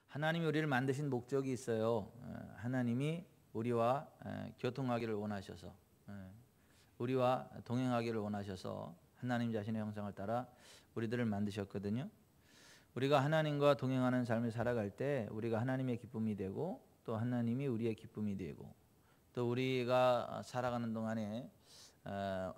하나님이 우리를 만드신 목적이 있어요. 하나님이 우리와 교통하기를 원하셔서, 우리와 동행하기를 원하셔서 하나님 자신의 형상을 따라 우리들을 만드셨거든요. 우리가 하나님과 동행하는 삶을 살아갈 때 우리가 하나님의 기쁨이 되고, 또 하나님이 우리의 기쁨이 되고, 또 우리가 살아가는 동안에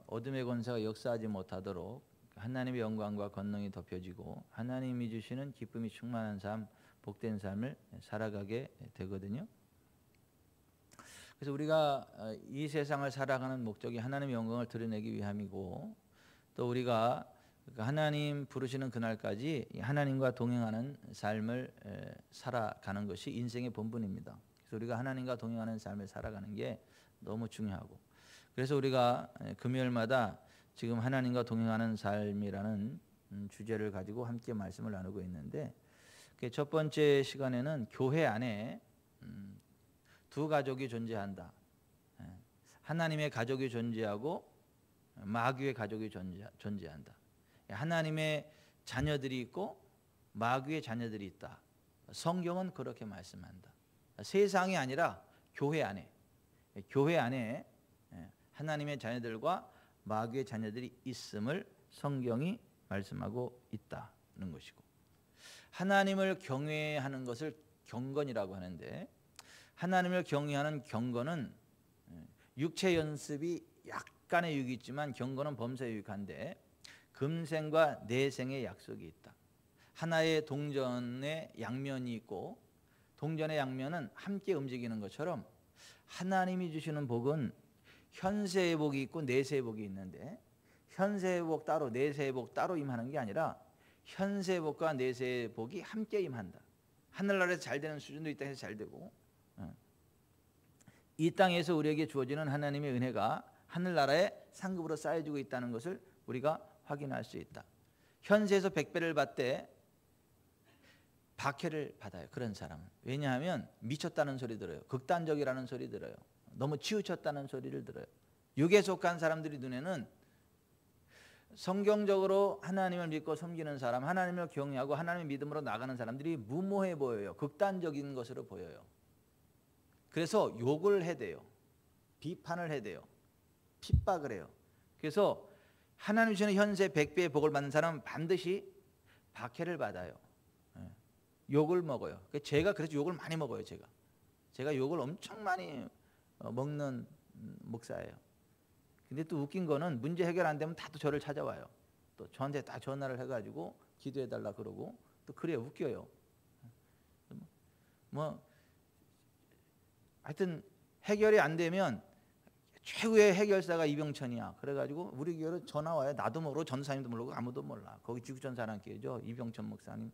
어둠의 권세가 역사하지 못하도록 하나님의 영광과 권능이 덮여지고 하나님이 주시는 기쁨이 충만한 삶, 복된 삶을 살아가게 되거든요. 그래서 우리가 이 세상을 살아가는 목적이 하나님의 영광을 드러내기 위함이고, 또 우리가 하나님 부르시는 그날까지 하나님과 동행하는 삶을 살아가는 것이 인생의 본분입니다. 그래서 우리가 하나님과 동행하는 삶을 살아가는 게 너무 중요하고, 그래서 우리가 금요일마다 지금 하나님과 동행하는 삶이라는 주제를 가지고 함께 말씀을 나누고 있는데, 첫 번째 시간에는 교회 안에 두 가족이 존재한다. 하나님의 가족이 존재하고 마귀의 가족이 존재한다. 하나님의 자녀들이 있고 마귀의 자녀들이 있다. 성경은 그렇게 말씀한다. 세상이 아니라 교회 안에 하나님의 자녀들과 마귀의 자녀들이 있음을 성경이 말씀하고 있다는 것이고, 하나님을 경외하는 것을 경건이라고 하는데, 하나님을 경외하는 경건은 육체 연습이 약간의 유익이 있지만 경건은 범사에 유익한데, 금생과 내생의 약속이 있다. 하나의 동전의 양면이 있고, 동전의 양면은 함께 움직이는 것처럼 하나님이 주시는 복은 현세의 복이 있고 내세의 복이 있는데, 현세의 복 따로 내세의 복 따로 임하는 게 아니라 현세의 복과 내세의 복이 함께 임한다. 하늘나라에서 잘 되는 수준도 이 땅에서 잘 되고, 이 땅에서 우리에게 주어지는 하나님의 은혜가 하늘나라에 상급으로 쌓여지고 있다는 것을 우리가 확인할 수 있다. 현세에서 100배를 받되 박해를 받아요. 그런 사람은. 왜냐하면 미쳤다는 소리 들어요. 극단적이라는 소리 들어요. 너무 치우쳤다는 소리를 들어요. 육에 속한 사람들이 눈에는 성경적으로 하나님을 믿고 섬기는 사람, 하나님을 경외하고 하나님의 믿음으로 나가는 사람들이 무모해 보여요. 극단적인 것으로 보여요. 그래서 욕을 해대요. 비판을 해대요. 핍박을 해요. 그래서 하나님 주시는 현세 100배의 복을 받는 사람은 반드시 박해를 받아요. 욕을 먹어요. 제가 그래서 욕을 많이 먹어요. 제가 욕을 엄청 많이 먹는 목사예요. 근데 또 웃긴 거는 문제 해결 안 되면 다들 저를 찾아와요. 또 저한테 다 전화를 해가지고 기도해달라 그러고, 또 그래요. 웃겨요. 하여튼 해결이 안 되면 최후의 해결사가 이병천이야. 그래가지고 우리 교회로 전화 와요. 나도 모르고 전사님도 모르고 아무도 몰라. 거기 지구촌 사람교회죠. 이병천 목사님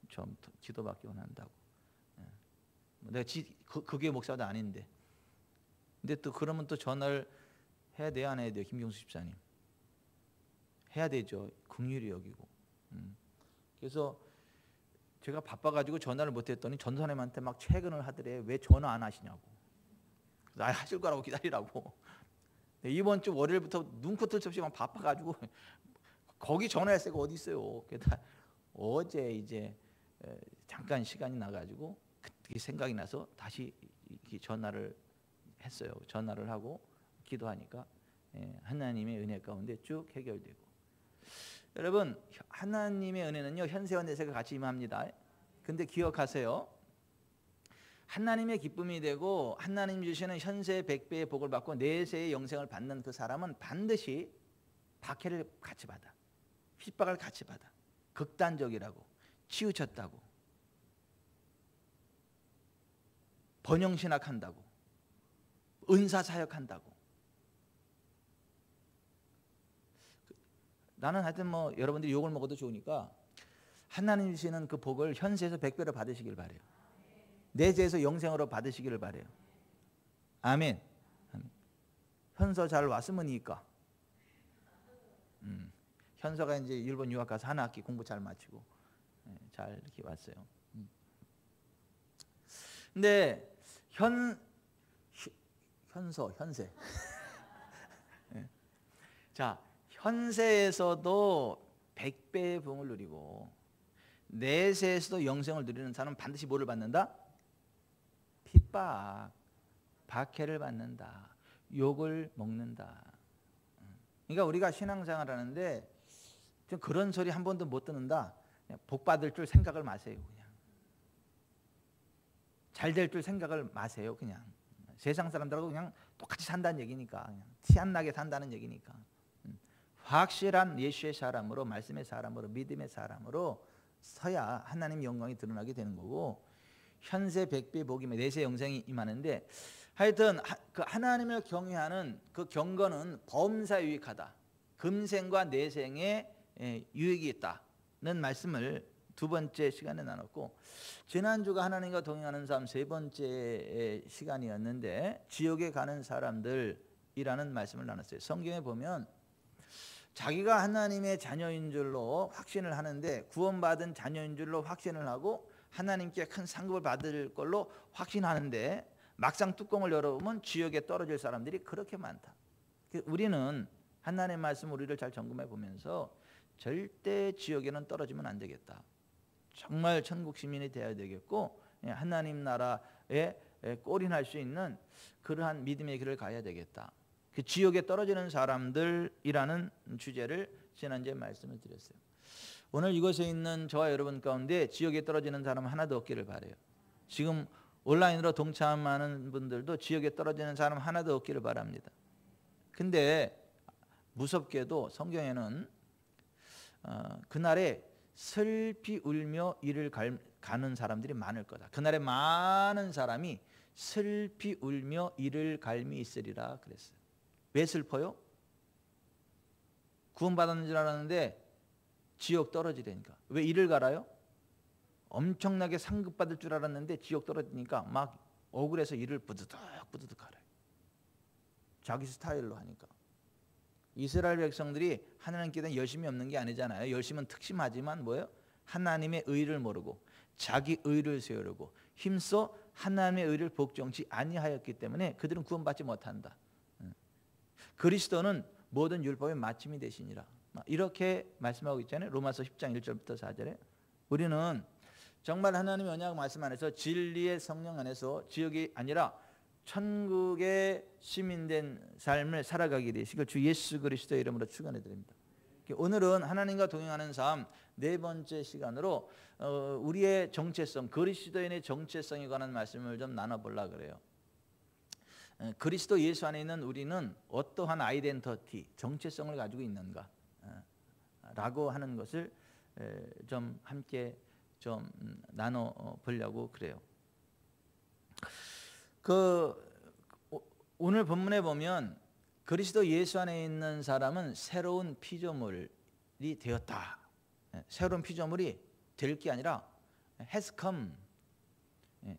처음 기도받기 원한다고. 내가 그 교회 목사도 아닌데. 근데 또 그러면 또 전화를 해야 돼요, 안 해야 돼요? 김경수 집사님 해야 되죠. 긍휼히 여기고. 그래서 제가 바빠가지고 전화를 못했더니 전사님한테 막 퇴근을 하더래. 왜 전화 안 하시냐고. 나 하실 거라고 기다리라고. 이번 주 월요일부터 눈코 뜰 새 없이 막 바빠가지고 거기 전화했을 거 어디 있어요. 그러다 어제 이제 잠깐 시간이 나가지고 그때 생각이 나서 다시 전화를 했어요. 전화를 하고 기도하니까 하나님의 은혜 가운데 쭉 해결되고. 여러분, 하나님의 은혜는요 현세와 내세가 같이 임합니다. 근데 기억하세요. 하나님의 기쁨이 되고 하나님 주시는 현세 100배의 복을 받고 내세의 영생을 받는 그 사람은 반드시 박해를 같이 받아. 핍박을 같이 받아. 극단적이라고, 치우쳤다고, 번영신학한다고, 은사사역한다고. 나는 하여튼 여러분들이 욕을 먹어도 좋으니까 하나님 주시는 그 복을 현세에서 100배로 받으시길 바래요. 내세에서 영생으로 받으시기를 바래요. 아멘. 아멘. 현서 잘 왔으면이니까. 현서가 이제 일본 유학 가서 한 학기 공부 잘 마치고 잘 이렇게 왔어요. 근데 현세. 자, 현세에서도 100배의 복을 누리고 내세에서도 영생을 누리는 사람은 반드시 뭐를 받는다? 핍박, 박해를 받는다. 욕을 먹는다. 그러니까 우리가 신앙생활 하는데 좀 그런 소리 한 번도 못 듣는다. 복 받을 줄 생각을 마세요. 그냥 잘 될 줄 생각을 마세요. 그냥 세상 사람들하고 그냥 똑같이 산다는 얘기니까, 그냥 티 안 나게 산다는 얘기니까. 확실한 예수의 사람으로, 말씀의 사람으로, 믿음의 사람으로 서야 하나님 영광이 드러나게 되는 거고, 현세 백배 복이 내세 영생이 임하는데, 하여튼 그 하나님을 경외하는 그 경건은 범사에 유익하다. 금생과 내생에 유익이 있다는 말씀을 두 번째 시간에 나눴고, 지난주가 하나님과 동행하는 삶 세 번째 시간이었는데 지옥에 가는 사람들이라는 말씀을 나눴어요. 성경에 보면 자기가 하나님의 자녀인 줄로 확신을 하는데, 구원받은 자녀인 줄로 확신을 하고 하나님께 큰 상급을 받을 걸로 확신하는데, 막상 뚜껑을 열어보면 지옥에 떨어질 사람들이 그렇게 많다. 우리는 하나님의 말씀 우리를 잘 점검해 보면서 절대 지옥에는 떨어지면 안 되겠다. 정말 천국 시민이 되어야 되겠고, 하나님 나라에 골인할 수 있는 그러한 믿음의 길을 가야 되겠다. 그 지옥에 떨어지는 사람들이라는 주제를 지난주에 말씀을 드렸어요. 오늘 이곳에 있는 저와 여러분 가운데 지옥에 떨어지는 사람 하나도 없기를 바라요. 지금 온라인으로 동참하는 분들도 지옥에 떨어지는 사람 하나도 없기를 바랍니다. 근데 무섭게도 성경에는 그날에 슬피 울며 이를 가는 사람들이 많을 거다. 그날에 많은 사람이 슬피 울며 이를 갈미 있으리라 그랬어요. 왜 슬퍼요? 구원받았는 줄 알았는데 지옥 떨어지려니까. 왜 이를 갈아요? 엄청나게 상급받을 줄 알았는데 지옥 떨어지니까 막 억울해서 이를 부드덕 갈아요. 자기 스타일로 하니까. 이스라엘 백성들이 하나님께 대한 열심이 없는 게 아니잖아요. 열심은 특심하지만 뭐예요? 하나님의 의를 모르고 자기 의를 세우려고 힘써 하나님의 의를 복종치 아니하였기 때문에 그들은 구원받지 못한다. 그리스도는 모든 율법의 마침이 되시니라. 이렇게 말씀하고 있잖아요. 로마서 10장 1절부터 4절에. 우리는 정말 하나님의 언약 말씀 안에서 진리의 성령 안에서 지옥이 아니라 천국의 시민된 삶을 살아가게 되시길 주 예수 그리스도의 이름으로 축원해 드립니다. 오늘은 하나님과 동행하는 삶 네 번째 시간으로 우리의 정체성, 그리스도인의 정체성에 관한 말씀을 좀 나눠보려고 그래요. 그리스도 예수 안에 있는 우리는 어떠한 아이덴티티, 정체성을 가지고 있는가 라고 하는 것을 좀 함께 좀 나눠보려고 그래요. 오늘 본문에 보면 그리스도 예수 안에 있는 사람은 새로운 피조물이 되었다. 새로운 피조물이 될 게 아니라 has come,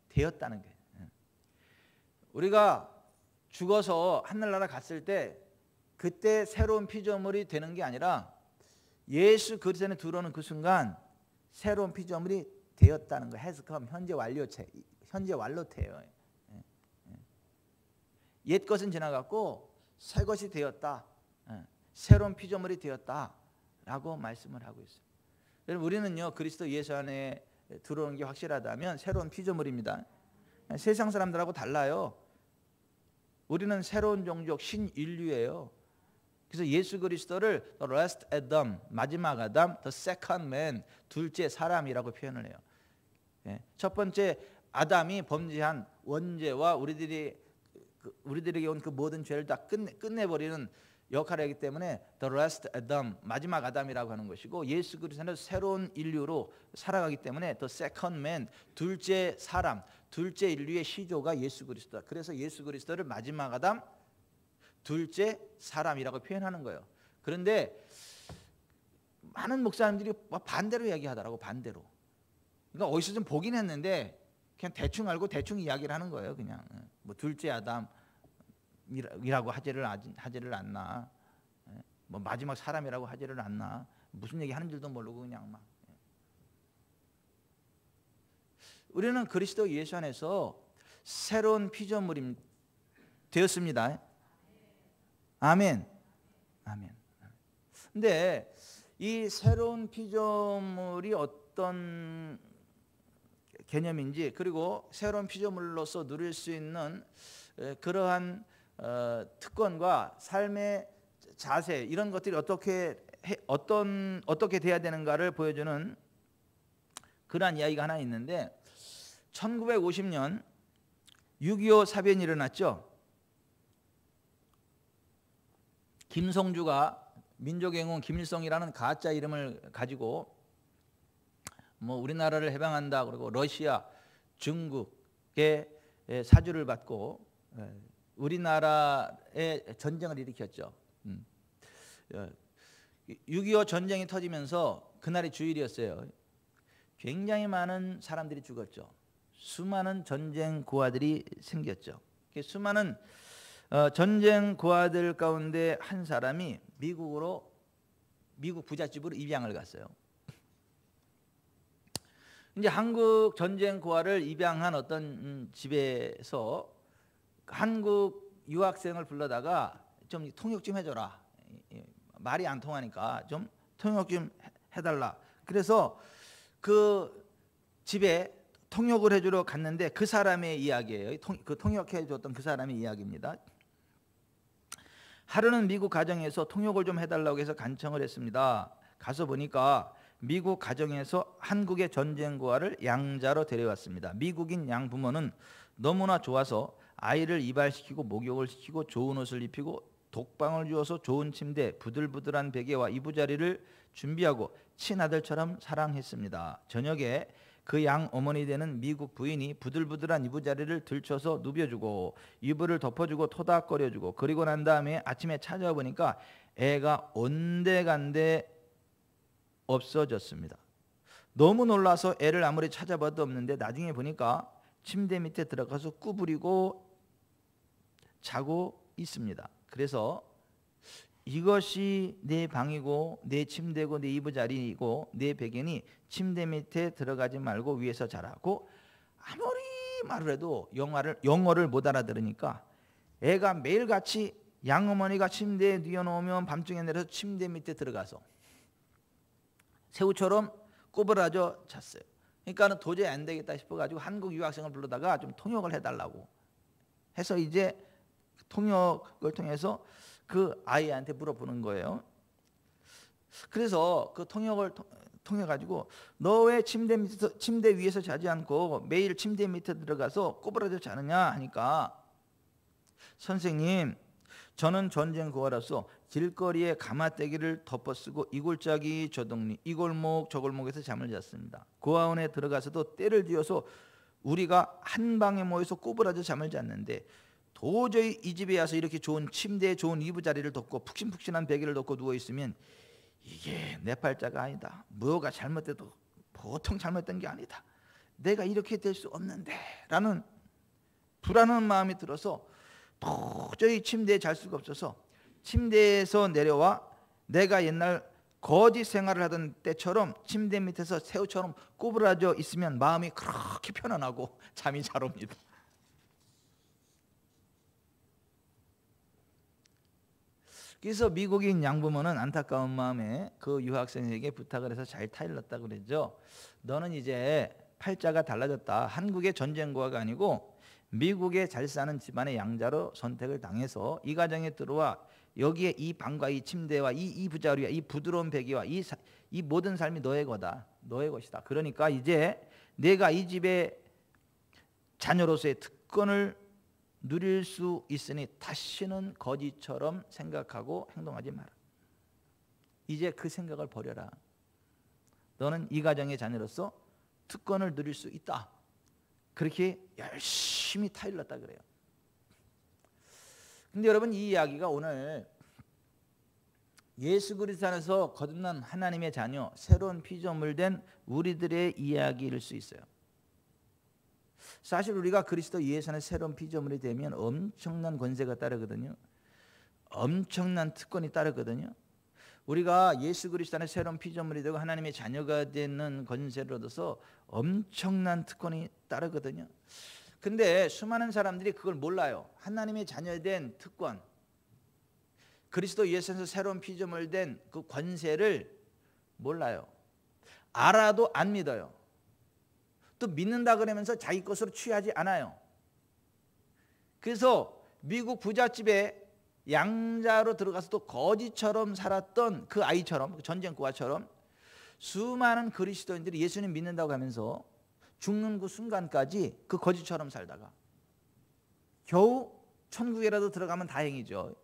되었다는 거예요. 우리가 죽어서 하늘나라 갔을 때 그때 새로운 피조물이 되는 게 아니라 예수 그리스도 안에 들어오는 그 순간 새로운 피조물이 되었다는 거예요. has come, 현재 완료태예요. 옛 것은 지나갔고 새 것이 되었다. 새로운 피조물이 되었다라고 말씀을 하고 있어요. 여러분, 우리는요 그리스도 예수 안에 들어오는 게 확실하다면 새로운 피조물입니다. 세상 사람들하고 달라요. 우리는 새로운 종족 신인류예요. 그래서 예수 그리스도를 the last Adam, 마지막 아담, the second man, 둘째 사람이라고 표현을 해요. 첫 번째 아담이 범죄한 원죄와 우리들에게 온 그 모든 죄를 다 끝내버리는 역할을 하기 때문에 the last Adam, 마지막 아담이라고 하는 것이고, 예수 그리스도는 새로운 인류로 살아가기 때문에 the second man, 둘째 사람, 둘째 인류의 시조가 예수 그리스도다. 그래서 예수 그리스도를 마지막 아담, 둘째 사람이라고 표현하는 거예요. 그런데 많은 목사님들이 반대로 이야기하더라고. 반대로. 그러니까 어디서 좀 보긴 했는데 그냥 대충 알고 대충 이야기를 하는 거예요. 그냥 뭐 둘째 아담이라고 하지를 않나, 뭐 마지막 사람이라고 하지를 않나, 무슨 얘기 하는 줄도 모르고 그냥 막. 우리는 그리스도 예수 안에서 새로운 피조물이 되었습니다. 아멘. 아멘. 근데 이 새로운 피조물이 어떤 개념인지, 그리고 새로운 피조물로서 누릴 수 있는 그러한 특권과 삶의 자세, 이런 것들이 어떻게 돼야 되는가를 보여주는 그러한 이야기가 하나 있는데, 1950년 6.25 사변이 일어났죠. 김성주가 민족영웅 김일성이라는 가짜 이름을 가지고 우리나라를 해방한다 그러고 러시아, 중국의 사주를 받고 우리나라에 전쟁을 일으켰죠. 6.25 전쟁이 터지면서 그날이 주일이었어요. 굉장히 많은 사람들이 죽었죠. 수많은 전쟁 고아들이 생겼죠. 수많은 전쟁 고아들 가운데 한 사람이 미국 부잣집으로 입양을 갔어요. 이제 한국 전쟁 고아를 입양한 어떤 집에서 한국 유학생을 불러다가 좀 통역 좀 해줘라. 말이 안 통하니까 좀 통역 좀 해달라. 그래서 그 집에 통역을 해주러 갔는데 그 사람의 이야기예요. 그 통역해 줬던 그 사람의 이야기입니다. 하루는 미국 가정에서 통역을 좀 해달라고 해서 간청을 했습니다. 가서 보니까 미국 가정에서 한국의 전쟁 고아를 양자로 데려왔습니다. 미국인 양부모는 너무나 좋아서 아이를 이발시키고 목욕을 시키고 좋은 옷을 입히고 독방을 주어서 좋은 침대, 부들부들한 베개와 이부자리를 준비하고 친아들처럼 사랑했습니다. 저녁에 그 양 어머니 되는 미국 부인이 부들부들한 이부자리를 들쳐서 누벼주고 이불을 덮어주고 토닥거려주고, 그리고 난 다음에 아침에 찾아와 보니까 애가 온데간데 없어졌습니다. 너무 놀라서 애를 아무리 찾아봐도 없는데 나중에 보니까 침대 밑에 들어가서 구부리고 자고 있습니다. 그래서 이것이 내 방이고 내 침대고 내 이부자리이고 내 베개니 침대 밑에 들어가지 말고 위에서 자라고, 아무리 말을 해도 영어를 못 알아들으니까 애가 매일같이 양어머니가 침대에 뉘어놓으면 밤중에 내려서 침대 밑에 들어가서 새우처럼 꼬부라져 잤어요. 그러니까 도저히 안 되겠다 싶어가지고 한국 유학생을 불러다가 좀 통역을 해달라고 해서 이제 통역을 통해서 그 아이한테 물어보는 거예요. 그래서 그 통역을 통해 가지고 너 왜 침대 위에서 자지 않고 매일 침대 밑에 들어가서 꼬부라져 자느냐 하니까, 선생님, 저는 전쟁 고아라서 길거리에 가마떼기를 덮어쓰고 이골짜기 저동리 이 골목 저 골목에서 잠을 잤습니다. 고아원에 들어가서도 때를 지어서 우리가 한 방에 모여서 꼬부라져 잠을 잤는데 도저히 이 집에 와서 이렇게 좋은 침대에 좋은 이부자리를 덮고 푹신푹신한 베개를 덮고 누워있으면 이게 내 팔자가 아니다. 뭐가 잘못돼도 보통 잘못된 게 아니다. 내가 이렇게 될 수 없는데 라는 불안한 마음이 들어서 도저히 침대에 잘 수가 없어서 침대에서 내려와 내가 옛날 거지 생활을 하던 때처럼 침대 밑에서 새우처럼 꼬부라져 있으면 마음이 그렇게 편안하고 잠이 잘 옵니다. 그래서 미국인 양부모는 안타까운 마음에 그 유학생에게 부탁을 해서 잘 타일렀다고 그러죠. 너는 이제 팔자가 달라졌다. 한국의 전쟁고아가 아니고 미국에 잘 사는 집안의 양자로 선택을 당해서 이 가정에 들어와 여기에 이 방과 이 침대와 이 부자리와 이 부드러운 베개와 이 모든 삶이 너의 거다. 너의 것이다. 그러니까 이제 내가 이 집의 자녀로서의 특권을 누릴 수 있으니 다시는 거지처럼 생각하고 행동하지 마라. 이제 그 생각을 버려라. 너는 이 가정의 자녀로서 특권을 누릴 수 있다. 그렇게 열심히 타일렀다 그래요. 근데 여러분, 이 이야기가 오늘 예수 그리스도 안에서 거듭난 하나님의 자녀, 새로운 피조물 된 우리들의 이야기일 수 있어요. 사실 우리가 그리스도 예수 안에 새로운 피조물이 되면 엄청난 권세가 따르거든요. 엄청난 특권이 따르거든요. 우리가 예수 그리스도 안에 새로운 피조물이 되고 하나님의 자녀가 되는 권세를 얻어서 엄청난 특권이 따르거든요. 근데 수많은 사람들이 그걸 몰라요. 하나님의 자녀된 특권, 그리스도 예수 안에서 새로운 피조물 된 그 권세를 몰라요. 알아도 안 믿어요. 또 믿는다 그러면서 자기 것으로 취하지 않아요. 그래서 미국 부잣집에 양자로 들어가서도 거지처럼 살았던 그 아이처럼, 전쟁과처럼 수많은 그리스도인들이 예수님 믿는다고 하면서 죽는 그 순간까지 그 거지처럼 살다가 겨우 천국이라도 들어가면 다행이죠.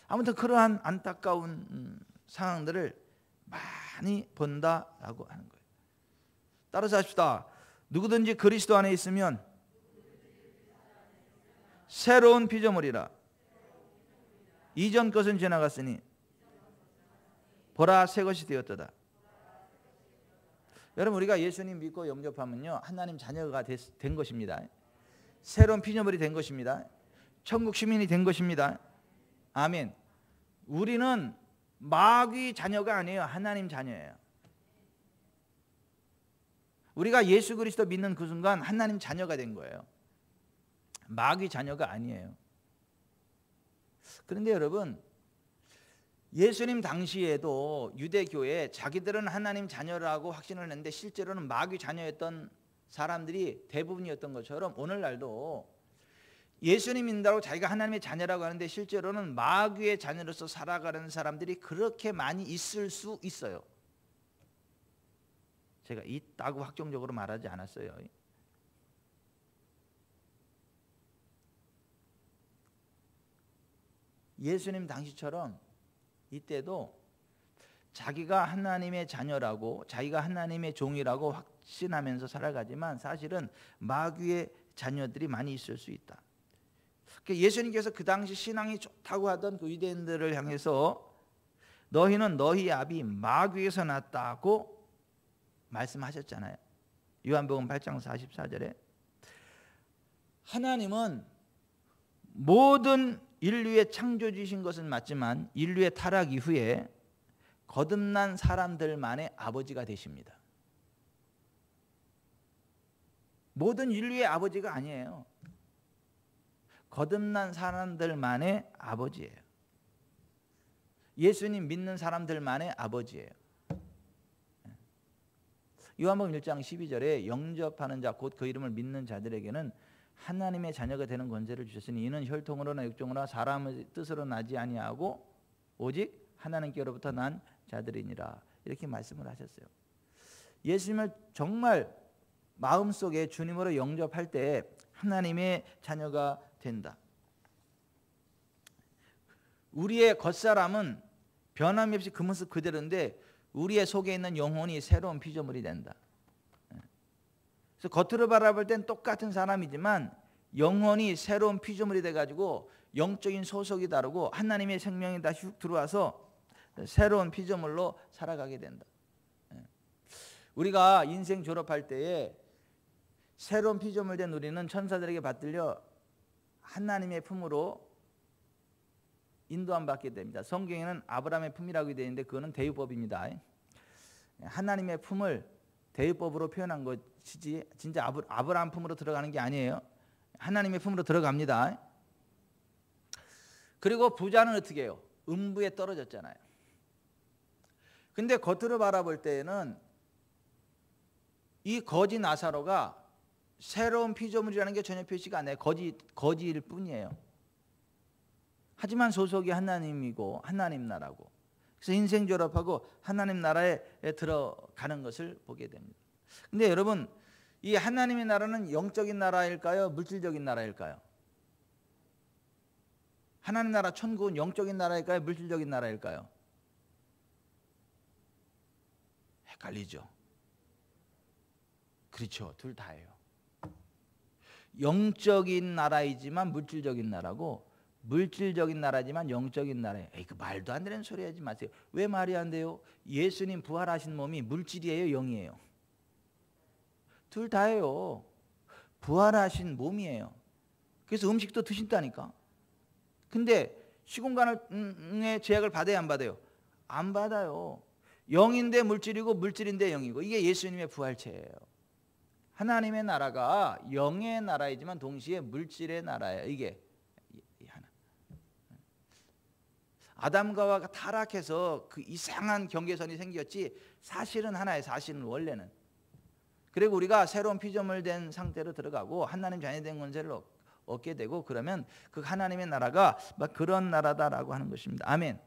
아무튼 그러한 안타까운 상황들을 많이 본다라고 하는 거예요. 따라서 합시다. 누구든지 그리스도 안에 있으면 새로운 피조물이라. 이전 것은 지나갔으니 보라 새 것이 되었도다. 여러분, 우리가 예수님 믿고 영접하면요, 하나님 자녀가 된 것입니다. 새로운 피조물이 된 것입니다. 천국 시민이 된 것입니다. 아멘. 우리는 마귀 자녀가 아니에요. 하나님 자녀예요. 우리가 예수 그리스도 믿는 그 순간 하나님 자녀가 된 거예요. 마귀 자녀가 아니에요. 그런데 여러분, 예수님 당시에도 유대교에 자기들은 하나님 자녀라고 확신을 했는데 실제로는 마귀 자녀였던 사람들이 대부분이었던 것처럼 오늘날도 예수님 믿는다고 자기가 하나님의 자녀라고 하는데 실제로는 마귀의 자녀로서 살아가는 사람들이 그렇게 많이 있을 수 있어요. 제가 있다고 확정적으로 말하지 않았어요. 예수님 당시처럼 이때도 자기가 하나님의 자녀라고 자기가 하나님의 종이라고 확신하면서 살아가지만 사실은 마귀의 자녀들이 많이 있을 수 있다. 예수님께서 그 당시 신앙이 좋다고 하던 그 유대인들을 향해서 너희는 너희 아비 마귀에서 났다고 말씀하셨잖아요. 요한복음 8장 44절에 하나님은 모든 인류의 창조주이신 것은 맞지만 인류의 타락 이후에 거듭난 사람들만의 아버지가 되십니다. 모든 인류의 아버지가 아니에요. 거듭난 사람들만의 아버지예요. 예수님 믿는 사람들만의 아버지예요. 요한복음 1장 12절에 영접하는 자 곧 그 이름을 믿는 자들에게는 하나님의 자녀가 되는 권세를 주셨으니 이는 혈통으로나 육종으로나 사람의 뜻으로 나지 아니하고 오직 하나님께로부터 난 자들이니라. 이렇게 말씀을 하셨어요. 예수님을 정말 마음속에 주님으로 영접할 때 하나님의 자녀가 된다. 우리의 겉사람은 변함이 없이 그 모습 그대로인데 우리의 속에 있는 영혼이 새로운 피조물이 된다. 그래서 겉으로 바라볼 땐 똑같은 사람이지만 영혼이 새로운 피조물이 돼가지고 영적인 소속이 다르고 하나님의 생명이 다시 훅 들어와서 새로운 피조물로 살아가게 된다. 우리가 인생 졸업할 때에 새로운 피조물 된 우리는 천사들에게 받들려 하나님의 품으로 인도함 받게 됩니다. 성경에는 아브라함의 품이라고 되어 있는데 그거는 대유법입니다. 하나님의 품을 대유법으로 표현한 것이지 진짜 아브라함 품으로 들어가는 게 아니에요. 하나님의 품으로 들어갑니다. 그리고 부자는 어떻게 해요? 음부에 떨어졌잖아요. 근데 겉으로 바라볼 때에는 이 거지 나사로가 새로운 피조물이라는 게 전혀 표시가 안 해요. 거지일 뿐이에요. 하지만 소속이 하나님이고 하나님 나라고. 그래서 인생 졸업하고 하나님 나라에 들어가는 것을 보게 됩니다. 근데 여러분, 이 하나님의 나라는 영적인 나라일까요? 물질적인 나라일까요? 하나님 나라 천국은 영적인 나라일까요? 물질적인 나라일까요? 헷갈리죠. 그렇죠. 둘 다예요. 영적인 나라이지만 물질적인 나라고 물질적인 나라지만 영적인 나라예요. 에이, 그 말도 안 되는 소리 하지 마세요. 왜 말이 안 돼요? 예수님 부활하신 몸이 물질이에요, 영이에요? 둘 다예요. 부활하신 몸이에요. 그래서 음식도 드신다니까. 근데 시공간의 제약을 받아야 안 받아요? 안 받아요. 영인데 물질이고 물질인데 영이고 이게 예수님의 부활체예요. 하나님의 나라가 영의 나라이지만 동시에 물질의 나라예요. 이게 하나. 아담과 하와가 타락해서 그 이상한 경계선이 생겼지 사실은 하나의 사실은 원래는. 그리고 우리가 새로운 피조물 된 상태로 들어가고 하나님 자녀 된 권세를 얻게 되고 그러면 그 하나님의 나라가 막 그런 나라다라고 하는 것입니다. 아멘.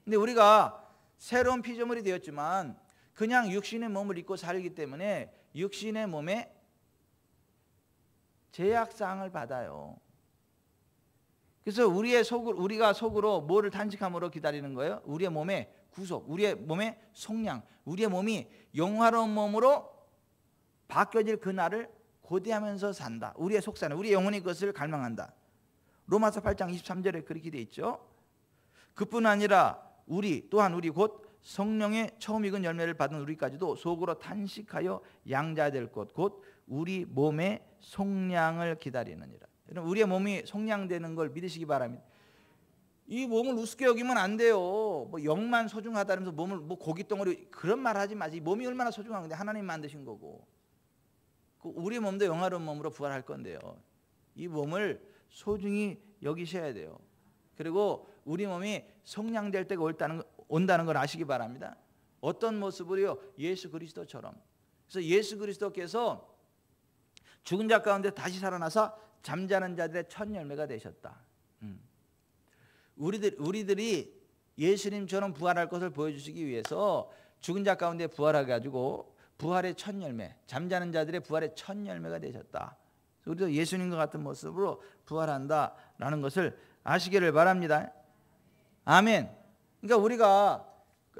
근데 우리가 새로운 피조물이 되었지만 그냥 육신의 몸을 입고 살기 때문에 육신의 몸에 제약사항을 받아요. 그래서 우리가 속으로 뭐를 탄식함으로 기다리는 거예요? 우리의 몸의 구속, 우리의 몸의 속량, 우리의 몸이 영화로운 몸으로 바뀌어질 그날을 고대하면서 산다. 우리의 속사는 우리의 영혼이 그것을 갈망한다. 로마서 8장 23절에 그렇게 돼 있죠. 그뿐 아니라 우리 또한 우리 곧 성령의 처음 익은 열매를 받은 우리까지도 속으로 탄식하여 양자될 것 곧 우리 몸의 속량을 기다리느니라. 여러분 우리의 몸이 속량되는 걸 믿으시기 바랍니다. 이 몸을 우습게 여기면 안 돼요. 뭐 영만 소중하다면서 몸을 뭐 고기 덩어리 그런 말 하지 마세요. 몸이 얼마나 소중한 건데 하나님 만드신 거고. 우리 몸도 영화로운 몸으로 부활할 건데요. 이 몸을 소중히 여기셔야 돼요. 그리고 우리 몸이 속량될 때가 온다는 걸 아시기 바랍니다. 어떤 모습으로요? 예수 그리스도처럼. 그래서 예수 그리스도께서 죽은 자 가운데 다시 살아나서 잠자는 자들의 첫 열매가 되셨다. 우리들이 예수님처럼 부활할 것을 보여주시기 위해서 죽은 자 가운데 부활해가지고 부활의 첫 열매, 잠자는 자들의 부활의 첫 열매가 되셨다. 우리도 예수님과 같은 모습으로 부활한다라는 것을 아시기를 바랍니다. 아멘. 그러니까 우리가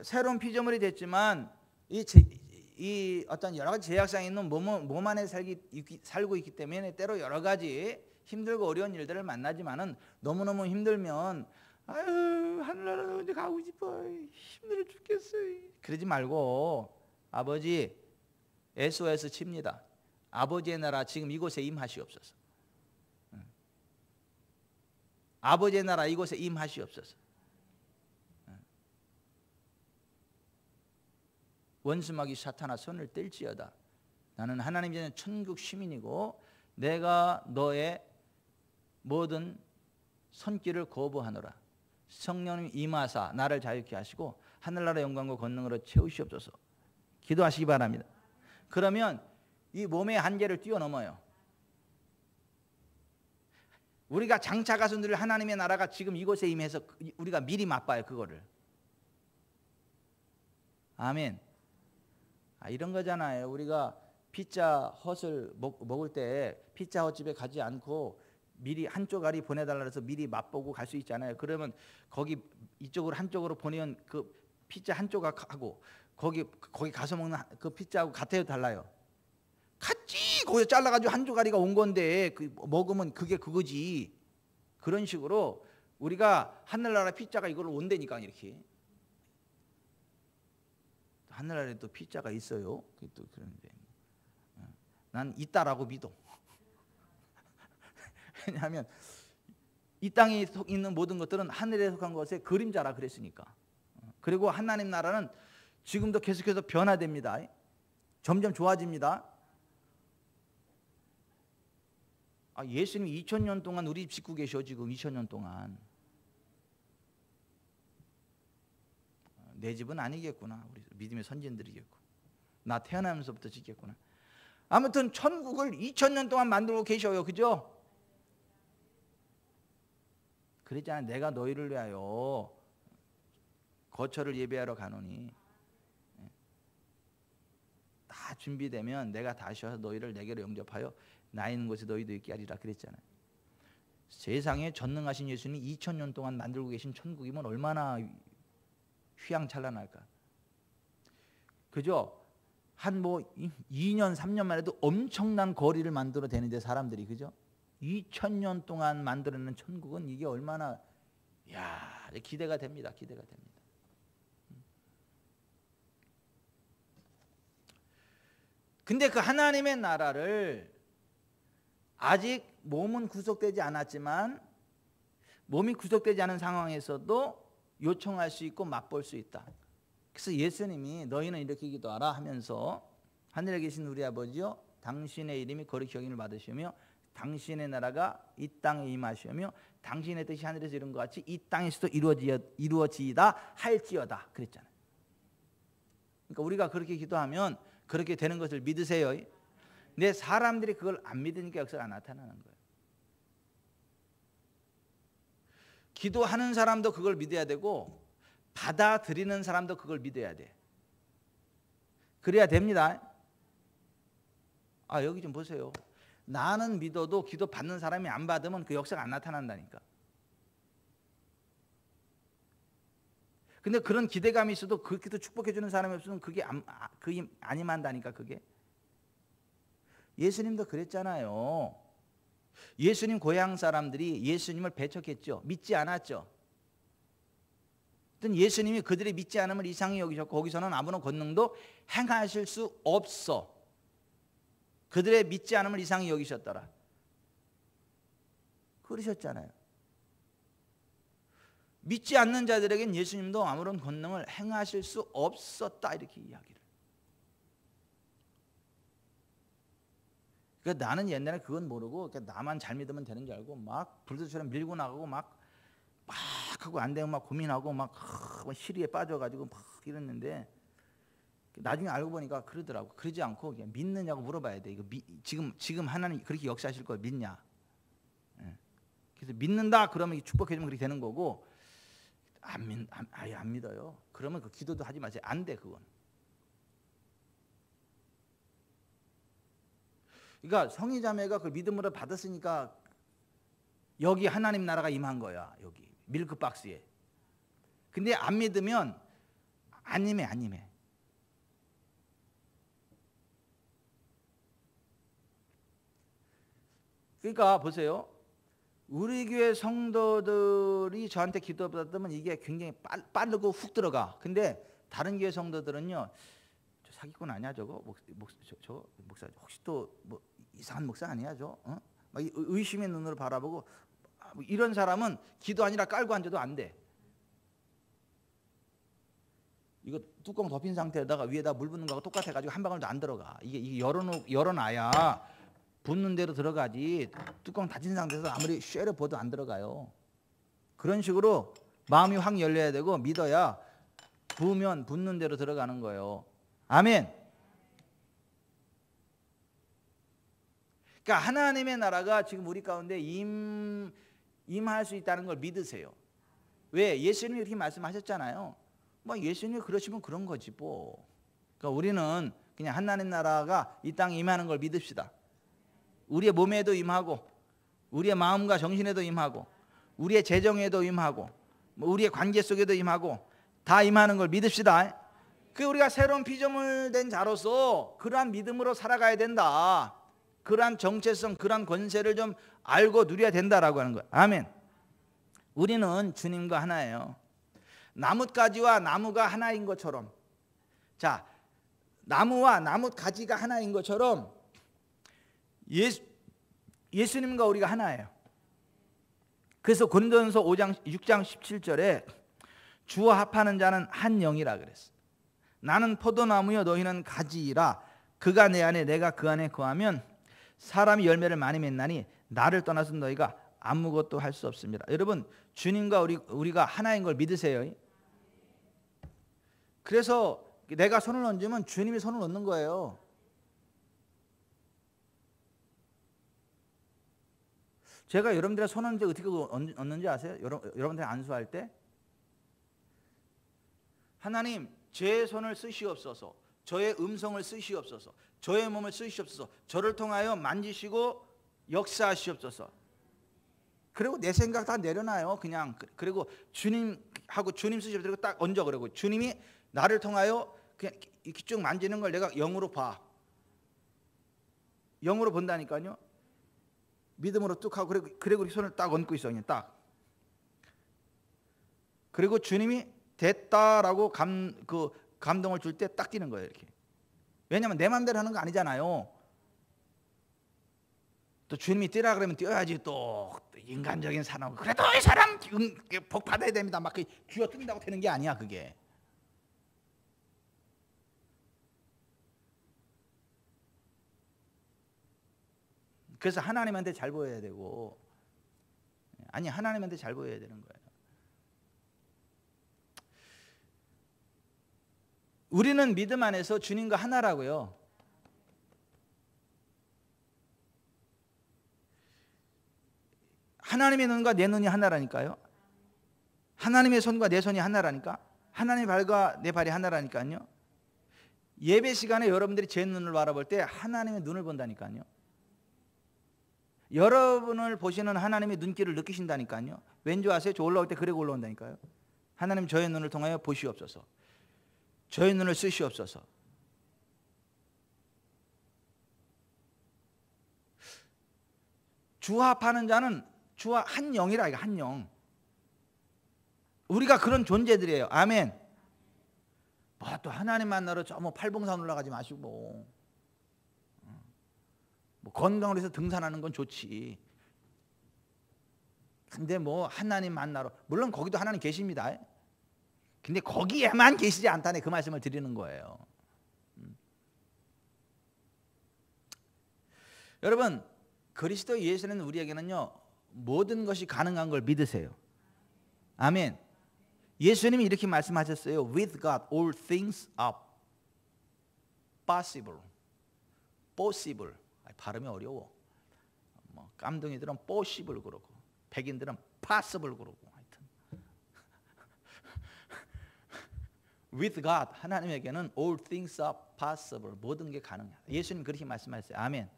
새로운 피조물이 됐지만 이 어떤 여러 가지 제약상이 있는 몸 안에 살고 있기 때문에 때로 여러 가지 힘들고 어려운 일들을 만나지만은 너무너무 힘들면 아유 하늘나라 언제 가고 싶어 힘들어 죽겠어요 그러지 말고 아버지 SOS 칩니다. 아버지의 나라 지금 이곳에 임하시옵소서. 아버지의 나라 이곳에 임하시옵소서. 원수마귀 사탄아 손을 뗄지어다. 나는 하나님 전에 천국 시민이고 내가 너의 모든 손길을 거부하노라. 성령님 임하사 나를 자유케 하시고 하늘나라 영광과 권능으로 채우시옵소서. 기도하시기 바랍니다. 그러면 이 몸의 한계를 뛰어넘어요. 우리가 장차 가서 하나님의 나라가 지금 이곳에 임해서 우리가 미리 맛봐요. 그거를. 아멘. 이런 거잖아요. 우리가 피자 헛을 먹을 때 피자 헛집에 가지 않고 미리 한쪽 알이 보내달라 해서 미리 맛보고 갈 수 있잖아요. 그러면 거기 이쪽으로 한쪽으로 보내면 그 피자 한쪽하고 거기 가서 먹는 그 피자하고 같아요, 달라요? 같지. 거기서 잘라가지고 한 조가리가 온 건데 먹으면 그게 그거지. 그런 식으로 우리가 하늘나라 피자가 이걸 온다니까 이렇게. 하늘나라에 또 피자가 있어요. 또 그런데 난 있다라고 믿어. 왜냐하면 이 땅에 있는 모든 것들은 하늘에 속한 것의 그림자라 그랬으니까. 그리고 하나님 나라는 지금도 계속해서 변화됩니다. 점점 좋아집니다. 예수님 2000년 동안 우리 집 짓고 계셔. 지금 2000년 동안. 내 집은 아니겠구나. 우리 믿음의 선진들이겠고. 나 태어나면서부터 짓겠구나. 아무튼 천국을 2000년 동안 만들고 계셔요. 그죠? 그랬잖아요. 내가 너희를 위하여 거처를 예배하러 가노니 다 준비되면 내가 다시 와서 너희를 내게로 영접하여 나 있는 곳에 너희도 있게 하리라 그랬잖아요. 세상에 전능하신 예수님이 2000년 동안 만들고 계신 천국이면 얼마나 휘황찬란할까. 그죠? 한 2년 3년만 해도 엄청난 거리를 만들어 대는데 사람들이 그죠? 2000년 동안 만들어낸 천국은 이게 얼마나 기대가 됩니다. 기대가 됩니다. 근데 그 하나님의 나라를 아직 몸은 구속되지 않았지만 몸이 구속되지 않은 상황에서도 요청할 수 있고 맛볼 수 있다. 그래서 예수님이 너희는 이렇게 기도하라 하면서 하늘에 계신 우리 아버지여 당신의 이름이 거룩히 여김을 받으시며 당신의 나라가 이 땅에 임하시며 당신의 뜻이 하늘에서 이룬 것 같이 이 땅에서도 이루어지이다 할지어다 그랬잖아요. 그러니까 우리가 그렇게 기도하면 그렇게 되는 것을 믿으세요. 근데 사람들이 그걸 안 믿으니까 역사가 안 나타나는 거예요. 기도하는 사람도 그걸 믿어야 되고 받아들이는 사람도 그걸 믿어야 돼. 그래야 됩니다. 여기 좀 보세요. 나는 믿어도 기도 받는 사람이 안 받으면 그 역사가 안 나타난다니까. 근데 그런 기대감이 있어도 그 기도 축복해 주는 사람이 없으면 그게 안 임한다니까. 그게 예수님도 그랬잖아요. 예수님 고향 사람들이 예수님을 배척했죠. 믿지 않았죠. 예수님이 그들이 믿지 않음을 이상히 여기셨고 거기서는 아무런 권능도 행하실 수 없어. 그들의 믿지 않음을 이상히 여기셨더라. 그러셨잖아요. 믿지 않는 자들에겐 예수님도 아무런 권능을 행하실 수 없었다 이렇게 이야기를. 그러니까 나는 옛날에 그건 모르고 나만 잘 믿으면 되는 줄 알고 막 불도처럼 밀고 나가고 막 하고 안 되면 막 고민하고 막 시리에 빠져가지고 막 이랬는데 나중에 알고 보니까 그러더라고. 그러지 않고 그냥 믿느냐고 물어봐야 돼. 이거 지금 하나님 그렇게 역사하실 거 믿냐? 그래서 믿는다 그러면 축복해주면 그렇게 되는 거고 아예 안 믿어요. 그러면 그 기도도 하지 마세요. 안 돼 그건. 그러니까 성의자매가 그 믿음으로 받았으니까 여기 하나님 나라가 임한 거야. 여기 밀크박스에. 근데 안 믿으면 안 임해. 그러니까 보세요. 우리 교회 성도들이 저한테 기도받으면 이게 굉장히 빠르고 훅 들어가. 근데 다른 교회 성도들은요. 저 사기꾼 아니야 저거? 저 목사 혹시 또 뭐 이상한 목사 아니야 저? 막 의심의 눈으로 바라보고 이런 사람은 기도 아니라 깔고 앉아도 안 돼. 이거 뚜껑 덮인 상태에다가 위에다 물 붓는 거하고 똑같아가지고 한 방울도 안 들어가. 이게 열어놔야 붓는 대로 들어가지. 뚜껑 닫힌 상태에서 아무리 쉐를 보도 안 들어가요. 그런 식으로 마음이 확 열려야 되고 믿어야 부으면 붓는 대로 들어가는 거예요. 아멘. 그러니까 하나님의 나라가 지금 우리 가운데 임할 수 있다는 걸 믿으세요. 왜? 예수님이 이렇게 말씀하셨잖아요. 뭐 예수님이 그러시면 그런 거지 뭐. 그러니까 우리는 그냥 하나님 나라가 이 땅에 임하는 걸 믿읍시다. 우리의 몸에도 임하고 우리의 마음과 정신에도 임하고 우리의 재정에도 임하고 우리의 관계 속에도 임하고 다 임하는 걸 믿읍시다. 그 우리가 새로운 피조물 된 자로서 그러한 믿음으로 살아가야 된다. 그러한 정체성, 그러한 권세를 좀 알고 누려야 된다라고 하는 거예요. 아멘. 우리는 주님과 하나예요. 나뭇가지와 나무가 하나인 것처럼, 자, 나무와 나뭇가지가 하나인 것처럼 예수님과 우리가 하나예요. 그래서 고린도전서 6장 17절에 주와 합하는 자는 한 영이라 그랬어. 나는 포도나무여 너희는 가지이라. 그가 내 안에 내가 그 안에 거하면 사람이 열매를 많이 맺나니 나를 떠나서 너희가 아무것도 할 수 없습니다. 여러분 주님과 우리가 하나인 걸 믿으세요. 그래서 내가 손을 얹으면 주님이 손을 얹는 거예요. 제가 여러분들의 손 얹을 때 어떻게 얹는지 아세요? 여러분들 안수할 때 하나님 제 손을 쓰시옵소서, 저의 음성을 쓰시옵소서, 저의 몸을 쓰시옵소서, 저를 통하여 만지시고 역사하시옵소서. 그리고 내 생각 다 내려놔요. 그냥 그리고 주님하고 주님 쓰시옵소서 그리고 딱 얹어. 그러고 주님이 나를 통하여 그냥 이렇게 쭉 만지는 걸 내가 영으로 봐. 영으로 본다니까요. 믿음으로 뚝 하고 그리고 손을 딱 얹고 있어. 그냥 딱. 그리고 주님이 됐다라고 감동을 줄 때 딱 뛰는 거예요. 이렇게. 왜냐하면 내 마음대로 하는 거 아니잖아요. 또 주님이 뛰라 그러면 뛰어야지. 또 인간적인 사람 그래도 이 사람 복 받아야 됩니다. 막 쥐어 뜯는다고 되는 게 아니야 그게. 그래서 하나님한테 잘 보여야 되고, 아니 하나님한테 잘 보여야 되는 거예요. 우리는 믿음 안에서 주님과 하나라고요. 하나님의 눈과 내 눈이 하나라니까요. 하나님의 손과 내 손이 하나라니까. 하나님의 발과 내 발이 하나라니까요. 예배 시간에 여러분들이 제 눈을 바라볼 때 하나님의 눈을 본다니까요. 여러분을 보시는 하나님의 눈길을 느끼신다니까요. 왠지 아세요? 저 올라올 때 그래 올라온다니까요. 하나님 저의 눈을 통하여 보시옵소서. 저의 눈을 쓰시옵소서. 주합하는 자는 주와 한 영이라, 이거 한 영. 우리가 그런 존재들이에요. 아멘. 뭐 또 하나님 만나러 저 뭐 팔봉산 올라가지 마시고, 뭐 건강을 해서 등산하는 건 좋지. 근데 뭐 하나님 만나러, 물론 거기도 하나님 계십니다. 근데 거기에만 계시지 않다네, 그 말씀을 드리는 거예요. 여러분, 그리스도 예수는 우리에게는요 모든 것이 가능한 걸 믿으세요. 아멘. 예수님이 이렇게 말씀하셨어요. With God all things are possible. possible. 발음이 어려워. 뭐 깜둥이들은 possible 그러고, 백인들은 possible 그러고. 하여튼 With God, 하나님에게는 all things are possible. 모든 게 가능해요. 예수님 그렇게 말씀하셨어요. 아멘.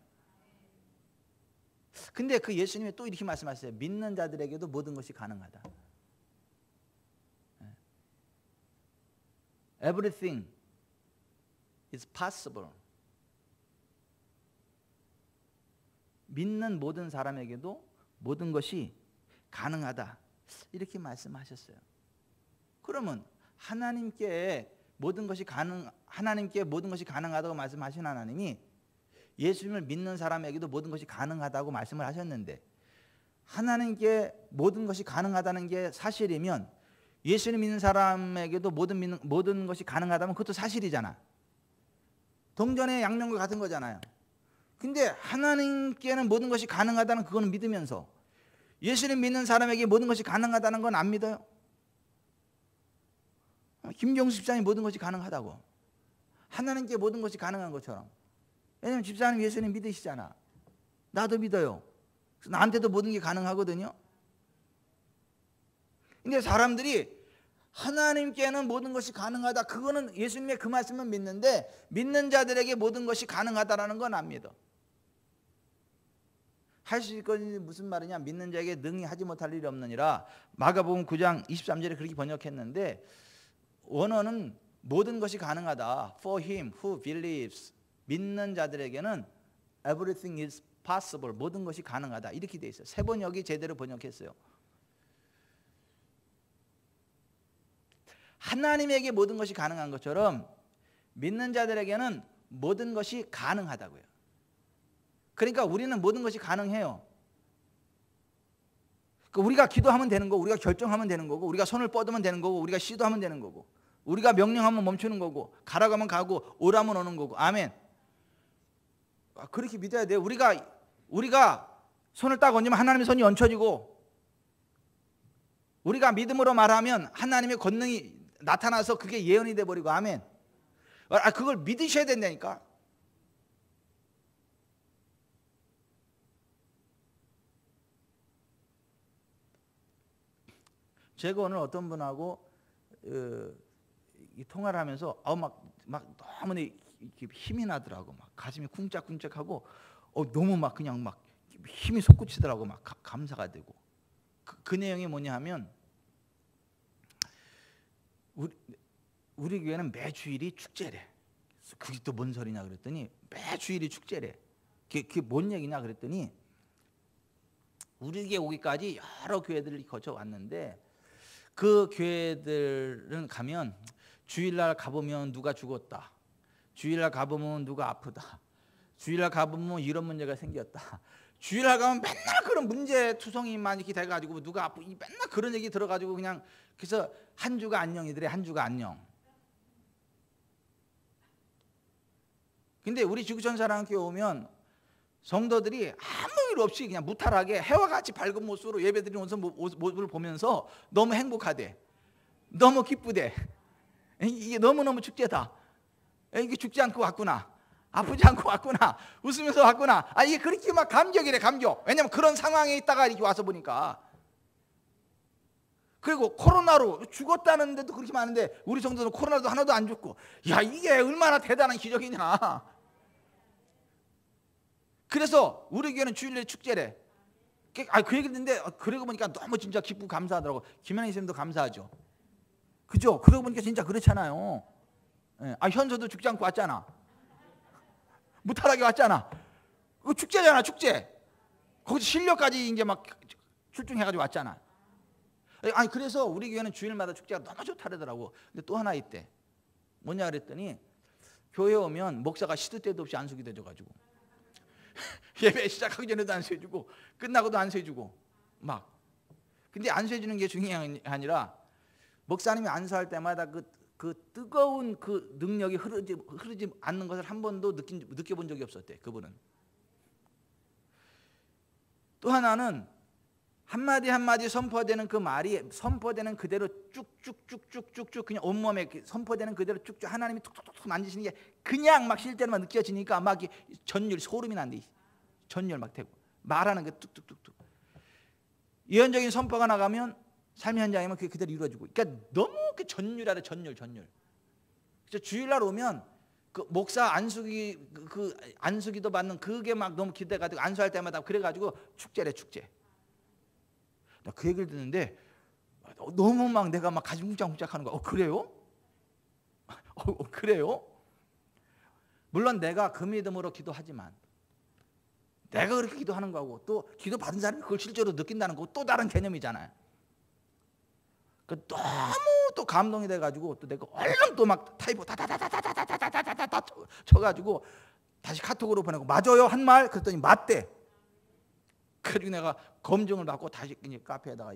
근데 그 예수님이 또 이렇게 말씀하셨어요. 믿는 자들에게도 모든 것이 가능하다. Everything is possible. 믿는 모든 사람에게도 모든 것이 가능하다. 이렇게 말씀하셨어요. 그러면 하나님께 모든 것이 가능하다고 말씀하신 하나님이 예수님을 믿는 사람에게도 모든 것이 가능하다고 말씀을 하셨는데, 하나님께 모든 것이 가능하다는 게 사실이면 예수님 믿는 사람에게도 모든 것이 가능하다면 그것도 사실이잖아. 동전의 양면과 같은 거잖아요. 근데 하나님께는 모든 것이 가능하다는 그거는 믿으면서 예수님 믿는 사람에게 모든 것이 가능하다는 건 안 믿어요. 김경수 집사님 모든 것이 가능하다고, 하나님께 모든 것이 가능한 것처럼. 왜냐면 집사님 예수님 믿으시잖아. 나도 믿어요. 나한테도 모든 게 가능하거든요. 근데 사람들이 하나님께는 모든 것이 가능하다, 그거는 예수님의 그 말씀은 믿는데 믿는 자들에게 모든 것이 가능하다라는 건 안 믿어. 할 수 있거니 무슨 말이냐, 믿는 자에게 능히 하지 못할 일이 없느니라. 마가복음 9장 23절에 그렇게 번역했는데, 원어는 모든 것이 가능하다. For him who believes. 믿는 자들에게는 everything is possible. 모든 것이 가능하다. 이렇게 돼 있어요. 세 번역이 제대로 번역했어요. 하나님에게 모든 것이 가능한 것처럼 믿는 자들에게는 모든 것이 가능하다고요. 그러니까 우리는 모든 것이 가능해요. 우리가 기도하면 되는 거고, 우리가 결정하면 되는 거고, 우리가 손을 뻗으면 되는 거고, 우리가 시도하면 되는 거고, 우리가 명령하면 멈추는 거고, 가라고 하면 가고, 오라면 오는 거고. 아멘. 그렇게 믿어야 돼요. 우리가 손을 딱 얹으면 하나님의 손이 얹혀지고, 우리가 믿음으로 말하면 하나님의 권능이 나타나서 그게 예언이 돼버리고. 아멘. 그걸 믿으셔야 된다니까. 제가 오늘 어떤 분하고 이 통화를 하면서 막 너무 힘이 나더라고. 막 가슴이 쿵짝쿵짝하고 너무 막 그냥 막 힘이 솟구치더라고. 막 감사가 되고. 그 내용이 뭐냐 하면, 우리 교회는 매 주일이 축제래. 그게 또 뭔 소리냐 그랬더니, 매 주일이 축제래. 그게 뭔 얘기냐 그랬더니, 우리 교회 오기까지 여러 교회들을 거쳐 왔는데, 그 교회들은 가면 주일날 가보면 누가 죽었다, 주일날 가보면 누가 아프다, 주일날 가보면 이런 문제가 생겼다, 주일날 가면 맨날 그런 문제투성이만 이렇게 돼가지고 누가 아프고 맨날 그런 얘기 들어가지고 그냥, 그래서 한 주가 안녕이더래. 한 주가 안녕. 근데 우리 지구촌 사랑교회 오면 성도들이 아무 일 없이 그냥 무탈하게 해와 같이 밝은 모습으로 예배드리는 모습을 보면서 너무 행복하대. 너무 기쁘대. 이게 너무너무 축제다. 이게 죽지 않고 왔구나. 아프지 않고 왔구나. 웃으면서 왔구나. 이게 그렇게 막 감격이래, 감격. 왜냐면 그런 상황에 있다가 이렇게 와서 보니까. 그리고 코로나로 죽었다는데도 그렇게 많은데 우리 성도는 코로나도 하나도 안 죽고, 야, 이게 얼마나 대단한 기적이냐. 그래서 우리 교회는 주일날 축제래. 그 얘기 듣는데 그러고 보니까 너무 진짜 기쁘고 감사하더라고. 김현희 선생님도 감사하죠. 그죠? 그러고 보니까 진짜 그렇잖아요. 현서도 죽지 않고 왔잖아. 무탈하게 왔잖아. 그 축제잖아, 축제. 거기서 실력까지 이제 막 출중해가지고 왔잖아. 그래서 우리 교회는 주일마다 축제가 너무 좋다더라고. 근데 또 하나 있대. 뭐냐 그랬더니 교회 오면 목사가 시도 때도 없이 안수기 되줘가지고 예배 시작하기 전에도 안수해주고 끝나고도 안수해주고 막. 근데 안수해주는 게 중요한 게 아니라 목사님이 안수할 때마다 그 뜨거운 그 능력이 흐르지 않는 것을 한 번도 느껴본 적이 없었대, 그분은. 또 하나는 한마디 한마디 선포되는 그 말이 선포되는 그대로 쭉쭉쭉쭉쭉쭉 그냥 온몸에 선포되는 그대로 쭉쭉 하나님이 툭툭툭 만지시는 게 그냥 막 실제로만 느껴지니까 막 전율, 소름이 난대. 전율 막 되고 말하는 게 뚝뚝뚝뚝. 예언적인 선포가 나가면 삶의 현장이면 그게 그대로 이루어지고. 그러니까 너무 그 전율하래, 전율. 그래서 주일날 오면 그 목사 안수기도 받는 그게 막 너무 기대가지고 안수할 때마다 그래가지고 축제래, 축제. 나 그 얘기를 듣는데 너무 막 내가 막 가슴 쿵짝쿵짝하는 거야. 그래요? 그래요? 물론 내가 그 믿음으로 기도하지만 내가 그렇게 기도하는 거하고 또 기도 받은 사람이 그걸 실제로 느낀다는 거 또 다른 개념이잖아요. 너무 또 감동이 돼가지고 또 내가 얼른 또 막 타이프 다다다다다다다다다다 쳐가지고 다시 카톡으로 보내고 맞아요 한 말 그랬더니 맞대. 그리고 내가 검증을 받고 다시 카페에다가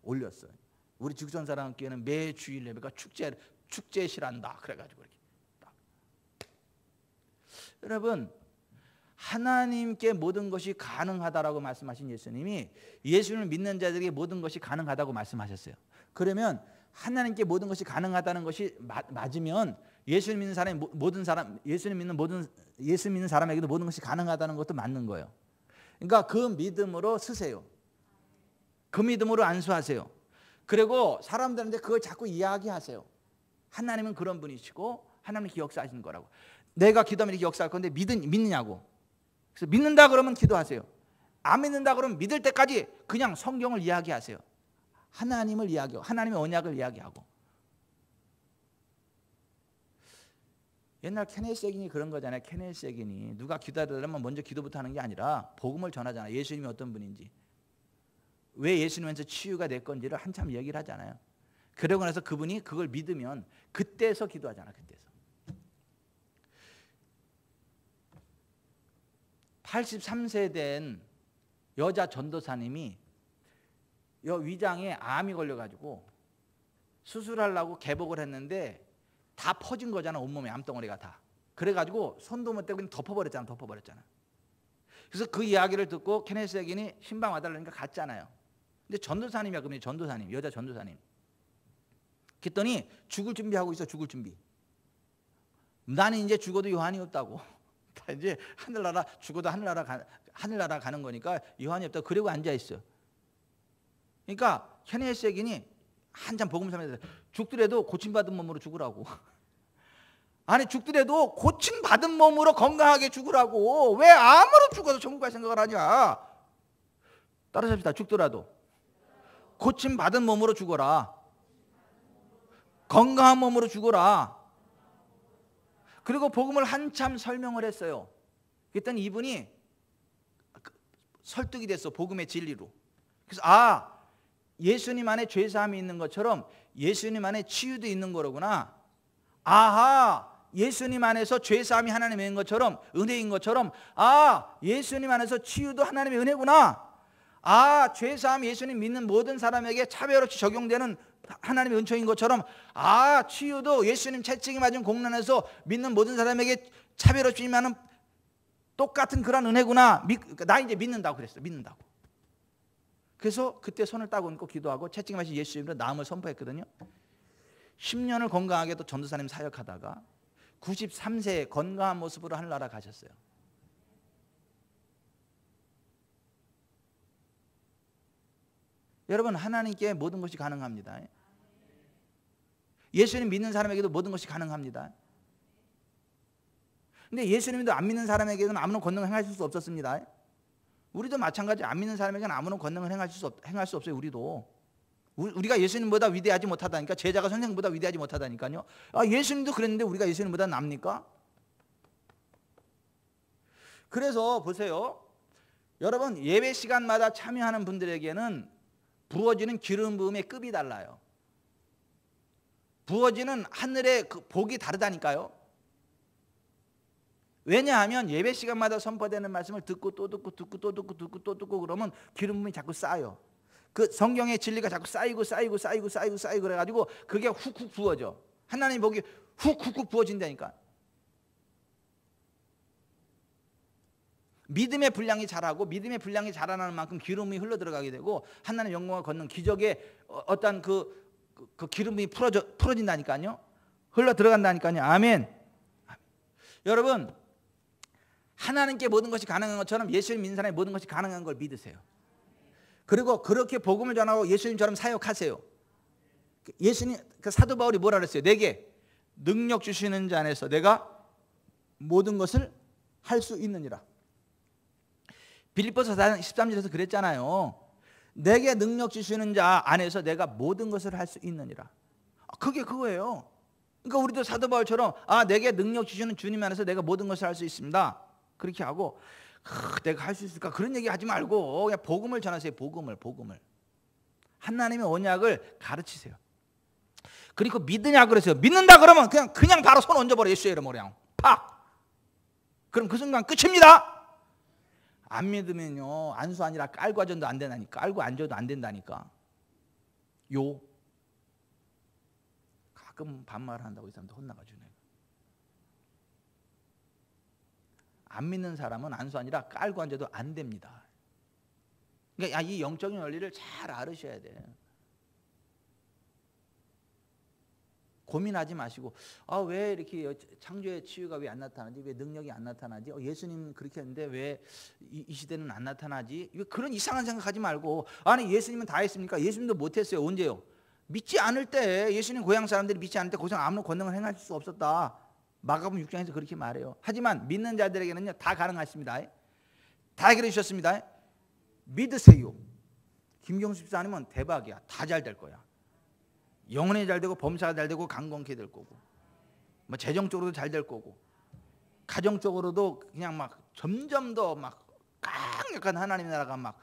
올렸어요. 우리 지구촌사랑교회는 매 주일 예배가 축제시란다. 그래가지고 이렇게 딱. 여러분, 하나님께 모든 것이 가능하다라고 말씀하신 예수님이 예수님을 믿는 자들에게 모든 것이 가능하다고 말씀하셨어요. 그러면 하나님께 모든 것이 가능하다는 것이 맞으면 예수 믿는 사람에게도 모든 것이 가능하다는 것도 맞는 거예요. 그러니까 그 믿음으로 쓰세요. 그 믿음으로 안수하세요. 그리고 사람들한테 그걸 자꾸 이야기하세요. 하나님은 그런 분이시고 하나님이 역사하시는 거라고. 내가 기도하면 이렇게 역사할 건데 믿느냐고. 그래서 믿는다 그러면 기도하세요. 안 믿는다 그러면 믿을 때까지 그냥 성경을 이야기하세요. 하나님을 이야기하고 하나님의 언약을 이야기하고. 옛날 케네스 세긴이 그런 거잖아요. 케네스 세긴이 누가 기도하려면 먼저 기도부터 하는 게 아니라 복음을 전하잖아요. 예수님이 어떤 분인지, 왜 예수님한테 치유가 될 건지를 한참 얘기를 하잖아요. 그러고 나서 그분이 그걸 믿으면 그때서 기도하잖아. 그때서. 83세 된 여자 전도사님이 위장에 암이 걸려가지고 수술하려고 개복을 했는데 다 퍼진 거잖아. 온몸에 암덩어리가 다. 그래가지고 손도 못 대고 덮어버렸잖아. 그래서 그 이야기를 듣고 케네스 세긴이 신방 와달라니까 갔잖아요. 근데 전도사님이야. 그분이 전도사님, 여자 전도사님. 그랬더니 죽을 준비하고 있어. 죽을 준비. 나는 이제 죽어도 요한이 없다고. 다 이제 하늘나라 죽어도 하늘나라 가는 거니까 요한이 없다고. 그러고 앉아 있어. 그러니까 케네스 세긴이 한참 복음 설명해서 죽더라도 고침받은 몸으로 죽으라고. 아니 죽더라도 고침받은 몸으로 건강하게 죽으라고. 왜 암으로 죽어서 천국 갈 생각을 하냐. 따라잡시다. 죽더라도 고침받은 몸으로 죽어라. 건강한 몸으로 죽어라. 그리고 복음을 한참 설명을 했어요. 그랬더니 이분이 설득이 됐어. 복음의 진리로. 그래서 예수님 안에 죄사함이 있는 것처럼 예수님 안에 치유도 있는 거로구나. 예수님 안에서 죄사함이 하나님의 은혜인 것처럼, 은혜인 것처럼, 예수님 안에서 치유도 하나님의 은혜구나. 죄사함 예수님 믿는 모든 사람에게 차별 없이 적용되는 하나님의 은총인 것처럼, 치유도 예수님 채찍이 맞은 공론에서 믿는 모든 사람에게 차별 없이 임하는 똑같은 그런 은혜구나. 나 이제 믿는다고 그랬어요. 믿는다고. 그래서 그때 손을 따고 얹고 기도하고 채찍맞이 예수 이름으로 나음을 선포했거든요. 10년을 건강하게 또 전도사님 사역하다가 93세에 건강한 모습으로 하늘나라 가셨어요. 여러분, 하나님께 모든 것이 가능합니다. 예수님 믿는 사람에게도 모든 것이 가능합니다. 근데 예수님도 안 믿는 사람에게는 아무런 권능을 행하실 수 없었습니다. 우리도 마찬가지. 안 믿는 사람에게는 아무런 권능을 행할 수 없어요. 우리가 예수님보다 위대하지 못하다니까. 제자가 선생님보다 위대하지 못하다니까요. 예수님도 그랬는데 우리가 예수님보다 납니까? 그래서 보세요. 여러분, 예배 시간마다 참여하는 분들에게는 부어지는 기름 부음의 급이 달라요. 부어지는 하늘의 그 복이 다르다니까요. 왜냐하면 예배 시간마다 선포되는 말씀을 듣고 또 듣고 듣고 또 듣고 듣고 또 듣고 그러면 기름 부음이 자꾸 쌓여. 그 성경의 진리가 자꾸 쌓이고 그래가지고 그게 훅훅 부어져. 하나님 복이 훅훅 부어진다니까. 믿음의 분량이 자라고 믿음의 분량이 자라나는 만큼 기름이 흘러 들어가게 되고 하나님의 영광을 걷는 기적의 어떤 그 기름이 풀어진다니까요. 흘러 들어간다니까요. 아멘. 여러분, 하나님께 모든 것이 가능한 것처럼 예수님 믿는 사람이 모든 것이 가능한 걸 믿으세요. 그리고 그렇게 복음을 전하고 예수님처럼 사역하세요. 예수님, 그 사도 바울이 뭐라 그랬어요? 내게 능력 주시는 자 안에서 내가 모든 것을 할 수 있느니라. 빌립보서 4장 13절에서 그랬잖아요. 내게 능력 주시는 자 안에서 내가 모든 것을 할 수 있느니라. 그게 그거예요. 그러니까 우리도 사도 바울처럼 내게 능력 주시는 주님 안에서 내가 모든 것을 할 수 있습니다. 그렇게 하고 내가 할 수 있을까? 그런 얘기 하지 말고 그냥 복음을 전하세요. 복음을. 하나님의 언약을 가르치세요. 그리고 믿느냐 그랬어요. 믿는다 그러면 그냥 바로 손 얹어버려. 예수의 이름으로 그냥 팍. 그럼 그 순간 끝입니다. 안 믿으면요, 안수 아니라 깔고 앉아도 안 된다니까. 깔고 앉아도 안 된다니까. 가끔 반말한다고 이 사람도 혼나가지고. 안 믿는 사람은 안수 아니라 깔고 앉아도 안 됩니다. 그러니까 이 영적인 원리를 잘 알으셔야 돼. 고민하지 마시고 왜 이렇게 창조의 치유가 왜 안 나타나지? 왜 능력이 안 나타나지? 예수님 그렇게 했는데 왜 이 시대는 안 나타나지? 그런 이상한 생각하지 말고 아니 예수님은 다 했습니까? 예수님도 못했어요. 언제요? 믿지 않을 때, 예수님 고향 사람들이 믿지 않을 때 고생 아무런 권능을 행할 수 없었다. 마가복음 6장에서 그렇게 말해요. 하지만 믿는 자들에게는요 다 가능하십니다. 다 해결해 주셨습니다. 믿으세요. 김경수 집사님은 대박이야. 다 잘 될 거야. 영혼이 잘 되고 범사가 잘 되고 강건케 될 거고 뭐 재정적으로도 잘 될 거고 가정적으로도 그냥 막 점점 더 막 강력한 하나님의 나라가 막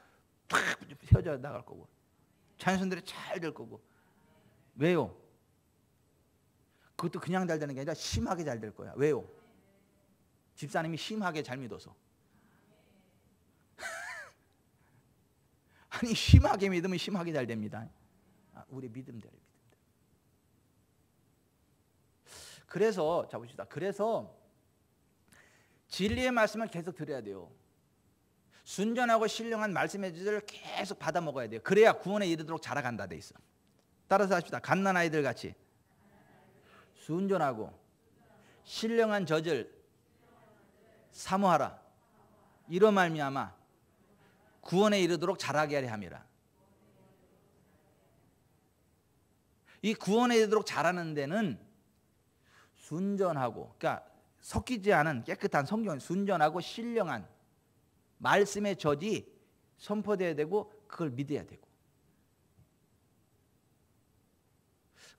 팍 펴져 나갈 거고 자녀손들이 잘 될 거고. 왜요? 그것도 그냥 잘 되는 게 아니라 심하게 잘 될 거야. 왜요? 집사님이 심하게 잘 믿어서. 아니 심하게 믿으면 심하게 잘 됩니다. 우리 믿음대로. 그래서 자 봅시다. 그래서 진리의 말씀을 계속 들어야 돼요. 순전하고 신령한 말씀의 지혜를 계속 받아 먹어야 돼요. 그래야 구원에 이르도록 자라간다 돼 있어. 따라서 합시다. 갓난아이들 같이 순전하고 신령한 젖을 사모하라. 이로 말미암아 구원에 이르도록 자라게 하려 함이라. 이 구원에 이르도록 자라는 데는 순전하고, 그러니까 섞이지 않은 깨끗한 성경, 순전하고 신령한 말씀의 젖이 선포돼야 되고 그걸 믿어야 되고.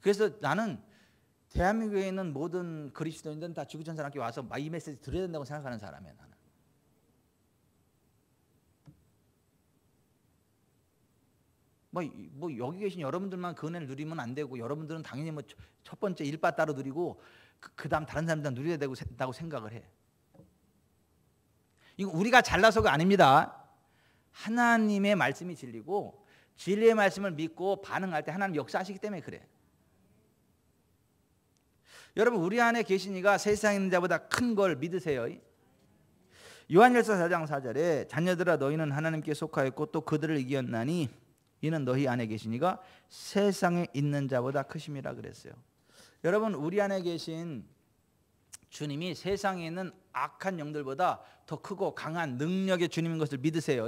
그래서 나는 대한민국에 있는 모든 그리스도인들은 다 지구촌 사람께 와서 이 메시지 들어야 된다고 생각하는 사람이에요. 나는. 뭐 여기 계신 여러분들만 그 은혜를 누리면 안 되고 여러분들은 당연히 뭐 첫 번째 일바 따로 누리고 그 다음 다른 사람들 누려야 된다고 생각을 해. 이거 우리가 잘나서가 아닙니다. 하나님의 말씀이 진리고 진리의 말씀을 믿고 반응할 때 하나님 역사하시기 때문에 그래. 여러분 우리 안에 계신 이가 세상에 있는 자보다 큰 걸 믿으세요. 요한일서 4장 4절에 자녀들아 너희는 하나님께 속하였고 또 그들을 이겼나니 이는 너희 안에 계시니가 세상에 있는 자보다 크심이라 그랬어요. 여러분, 우리 안에 계신 주님이 세상에 있는 악한 영들보다 더 크고 강한 능력의 주님인 것을 믿으세요.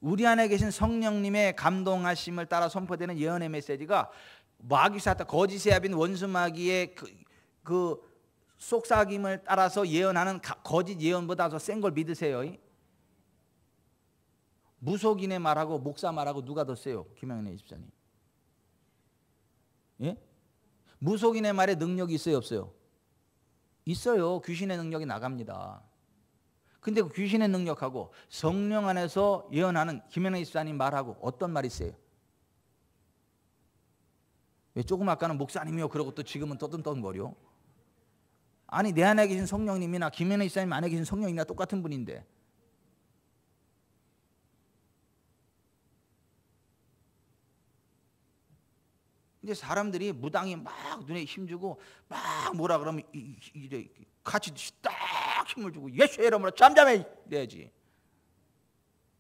우리 안에 계신 성령님의 감동하심을 따라 선포되는 예언의 메시지가 마귀 사탄 거짓의 아비인 원수 마귀의 그 속삭임을 따라서 예언하는 거짓 예언보다 더 센 걸 믿으세요. 무속인의 말하고 목사 말하고 누가 더 세요? 김영래 집사님. 예? 무속인의 말에 능력이 있어요, 없어요? 있어요. 귀신의 능력이 나갑니다. 근데 그 귀신의 능력하고 성령 안에서 예언하는 김영래 집사님 말하고 어떤 말이 있어요? 왜 조금 아까는 목사님이요 그러고 또 지금은 떠듬떠듬거려? 아니, 내 안에 계신 성령님이나 김영래 집사님 안에 계신 성령이나 똑같은 분인데. 이제 사람들이 무당이 막 눈에 힘주고 막 뭐라 그러면 같이 딱 힘을 주고 예수의 이름으로 잠잠해 내야지.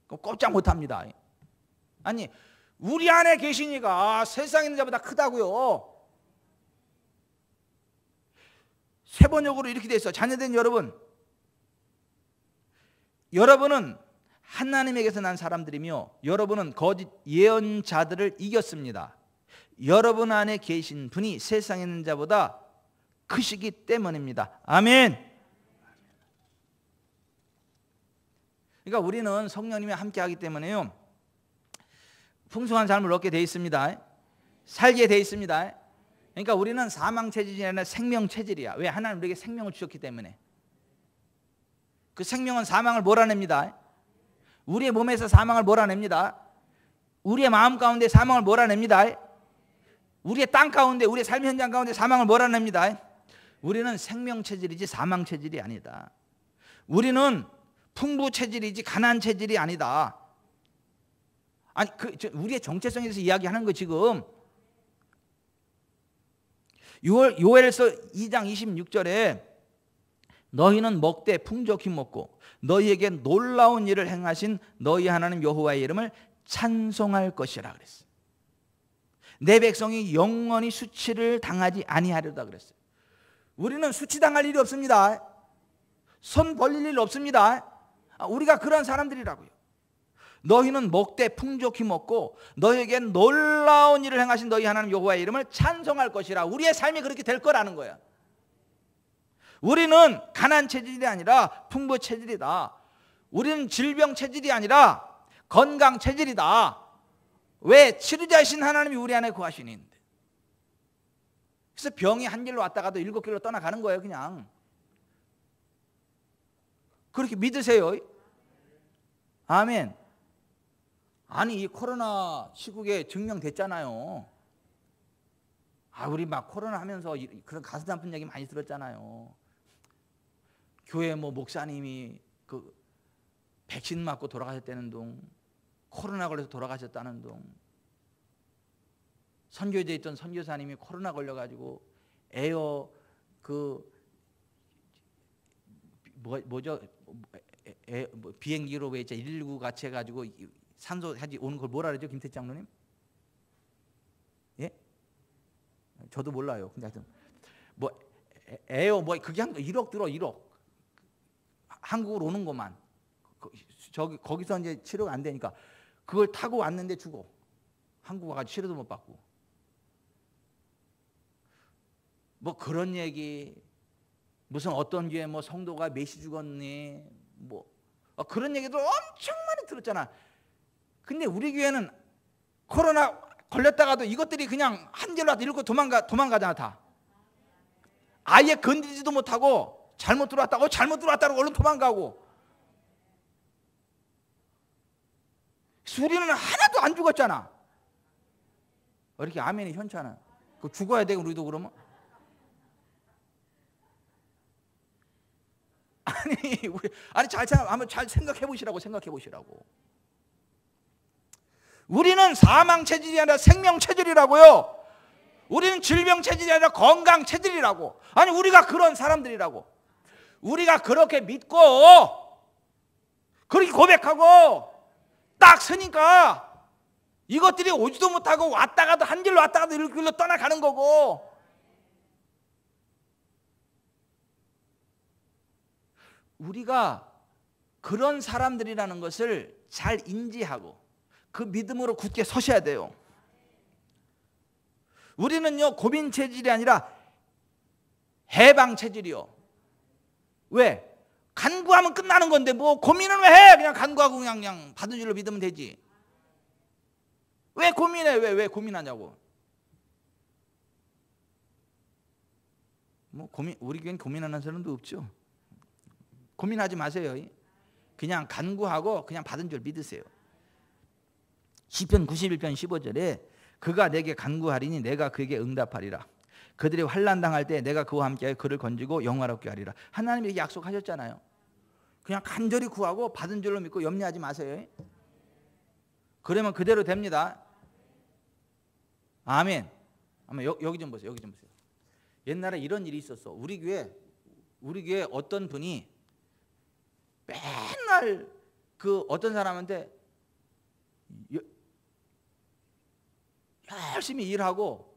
그럼 꼼짝 못합니다. 아니, 우리 안에 계시니까 세상에 있는 자보다 크다고요. 세번역으로 이렇게 돼 있어. 자녀된 여러분, 여러분은 하나님에게서 난 사람들이며 여러분은 거짓 예언자들을 이겼습니다. 여러분 안에 계신 분이 세상에 있는 자보다 크시기 때문입니다. 아멘. 그러니까 우리는 성령님이 함께하기 때문에요, 풍성한 삶을 얻게 돼 있습니다. 살게 돼 있습니다. 그러니까 우리는 사망체질이 아니라 생명체질이야. 왜? 하나님 우리에게 생명을 주셨기 때문에. 그 생명은 사망을 몰아냅니다. 우리의 몸에서 사망을 몰아냅니다. 우리의 마음 가운데 사망을 몰아냅니다. 우리의 땅 가운데, 우리의 삶 현장 가운데 사망을 몰아냅니다. 우리는 생명체질이지 사망체질이 아니다. 우리는 풍부체질이지 가난체질이 아니다. 아니, 우리의 정체성에 대해서 이야기하는 거 지금. 요엘서 2장 26절에 너희는 먹되 풍족히 먹고 너희에게 놀라운 일을 행하신 너희 하나님 여호와의 이름을 찬송할 것이라 그랬어요. 내 백성이 영원히 수치를 당하지 아니하려다 그랬어요. 우리는 수치당할 일이 없습니다. 손 벌릴 일 없습니다. 우리가 그런 사람들이라고요. 너희는 먹되 풍족히 먹고 너희에게 놀라운 일을 행하신 너희 하나님 여호와의 이름을 찬송할 것이라. 우리의 삶이 그렇게 될 거라는 거야. 우리는 가난 체질이 아니라 풍부 체질이다. 우리는 질병 체질이 아니라 건강 체질이다. 왜? 치료자이신 하나님이 우리 안에 거하시는데. 그래서 병이 한 길로 왔다가도 7길로 떠나가는 거예요. 그냥 그렇게 믿으세요. 아멘. 아니, 이 코로나 시국에 증명됐잖아요. 우리 막 코로나 하면서 그런 가슴 아픈 얘기 많이 들었잖아요. 교회 목사님이 그 백신 맞고 돌아가셨다는 둥, 코로나 걸려서 돌아가셨다는 둥, 선교제에 있던 선교사님이 코로나 걸려가지고 에어 비행기로 왜 119 같이 해가지고 산소 하지 오는 걸 뭐라 그러죠, 김태희 장로님? 예? 저도 몰라요. 근데 하여튼 에어 그게 한 1억 들어. 1억 한국으로 오는 것만. 거기서 이제 치료가 안 되니까 그걸 타고 왔는데 죽어. 한국 와가지고 치료도 못 받고. 그런 얘기, 무슨 어떤 교회 성도가 몇이 죽었니, 그런 얘기도 엄청 많이 들었잖아. 근데 우리 교회는 코로나 걸렸다가도 이것들이 그냥 한 길로 와서 이렇게 도망가잖아. 다 아예 건드리지도 못하고 잘못 들어왔다고 얼른 도망가고. 우리는 하나도 안 죽었잖아. 왜 이렇게 아멘이 현찮아? 죽어야 돼 우리도 그러면? 잘 생각해 보시라고. 우리는 사망 체질이 아니라 생명 체질이라고요. 우리는 질병 체질이 아니라 건강 체질이라고. 아니, 우리가 그런 사람들이라고. 우리가 그렇게 믿고 그렇게 고백하고 딱 서니까 이것들이 오지도 못하고 왔다가도 한 길로 왔다가도 이렇게 길로 떠나가는 거고, 우리가 그런 사람들이라는 것을 잘 인지하고 그 믿음으로 굳게 서셔야 돼요. 우리는요 고민 체질이 아니라 해방 체질이요. 왜? 간구하면 끝나는 건데 뭐 고민은 왜 해? 그냥 간구하고 그냥 받은 줄로 믿으면 되지. 왜 고민해? 왜 고민하냐고. 뭐 우리 교회는 고민하는 사람도 없죠. 고민하지 마세요. 그냥 간구하고 그냥 받은 줄 믿으세요. 시편 91편 15절에 그가 내게 간구하리니 내가 그에게 응답하리라. 그들이 환난 당할 때 내가 그와 함께하여 그를 건지고 영화롭게 하리라. 하나님이 약속하셨잖아요. 그냥 간절히 구하고 받은 줄로 믿고 염려하지 마세요. 그러면 그대로 됩니다. 아멘. 여기 좀 보세요. 여기 좀 보세요. 옛날에 이런 일이 있었어. 우리 교회 어떤 분이 맨날 그 어떤 사람한테 열심히 일하고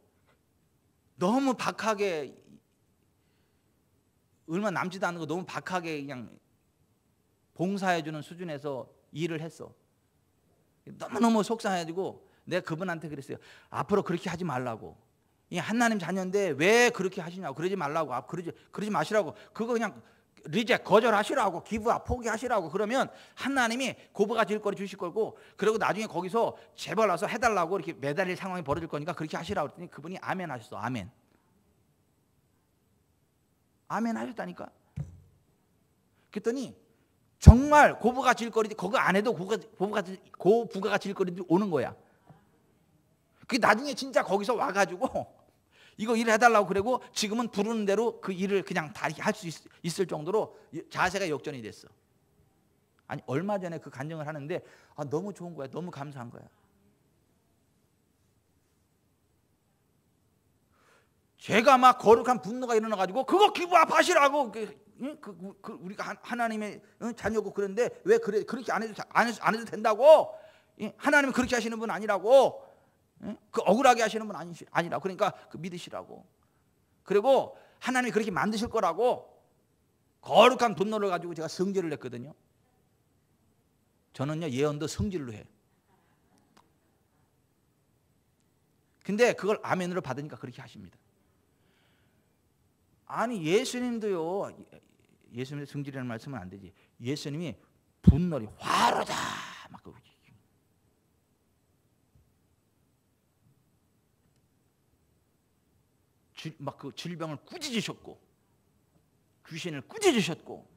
너무 박하게, 얼마 남지도 않은 거 너무 박하게 그냥 봉사해주는 수준에서 일을 했어. 너무너무 속상해가지고 내가 그분한테 그랬어요. 앞으로 그렇게 하지 말라고. 이 하나님 자녀인데 왜 그렇게 하시냐고. 그러지 말라고. 그러지 마시라고. 그거 그냥 리젝 거절하시라고. 기브업 포기하시라고. 그러면 하나님이 고부가 질거리 주실 거고, 그리고 나중에 거기서 재벌 와서 해달라고 이렇게 매달릴 상황이 벌어질 거니까 그렇게 하시라고 그랬더니 그분이 아멘 하셨어. 아멘. 아멘 하셨다니까. 그랬더니 정말 고부가 질거리지, 그거 안 해도 고부가 질거리들이 오는 거야. 그 나중에 진짜 거기서 와가지고 이거 일을 해달라고 그러고 지금은 부르는 대로 그 일을 그냥 다 할 수 있을 정도로 자세가 역전이 됐어. 아니 얼마 전에 그 간증을 하는데 너무 좋은 거야. 너무 감사한 거야. 제가 막 거룩한 분노가 일어나가지고 그거 기부업 하시라고. 우리가 하나님의 자녀고 그런데 왜 그렇게 안 해도 된다고. 하나님은 그렇게 하시는 분 아니라고. 그 억울하게 하시는 분 아니라고. 그러니까 그 믿으시라고. 그리고 하나님이 그렇게 만드실 거라고 거룩한 분노를 가지고 제가 성질을 냈거든요. 저는요 예언도 성질로 해. 근데 그걸 아멘으로 받으니까 그렇게 하십니다. 아니 예수님도요, 예수님의 성질이라는 말씀은 안 되지. 예수님이 분노리 화로다 막 그 질병을 꾸짖으셨고 귀신을 꾸짖으셨고,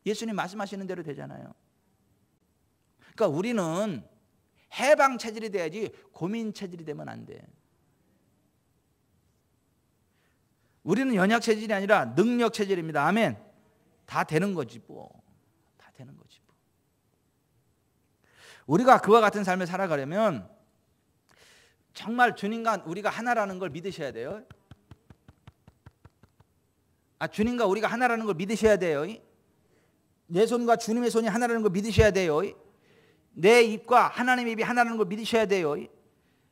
예수님 말씀하시는 대로 되잖아요. 그러니까 우리는 해방 체질이 돼야지 고민 체질이 되면 안 돼. 우리는 연약 체질이 아니라 능력 체질입니다. 아멘. 다 되는 거지 뭐. 다 되는 거지 뭐. 우리가 그와 같은 삶을 살아가려면 정말 주님과 우리가 하나라는 걸 믿으셔야 돼요. 주님과 우리가 하나라는 걸 믿으셔야 돼요. 내 손과 주님의 손이 하나라는 걸 믿으셔야 돼요. 내 입과 하나님의 입이 하나라는 걸 믿으셔야 돼요.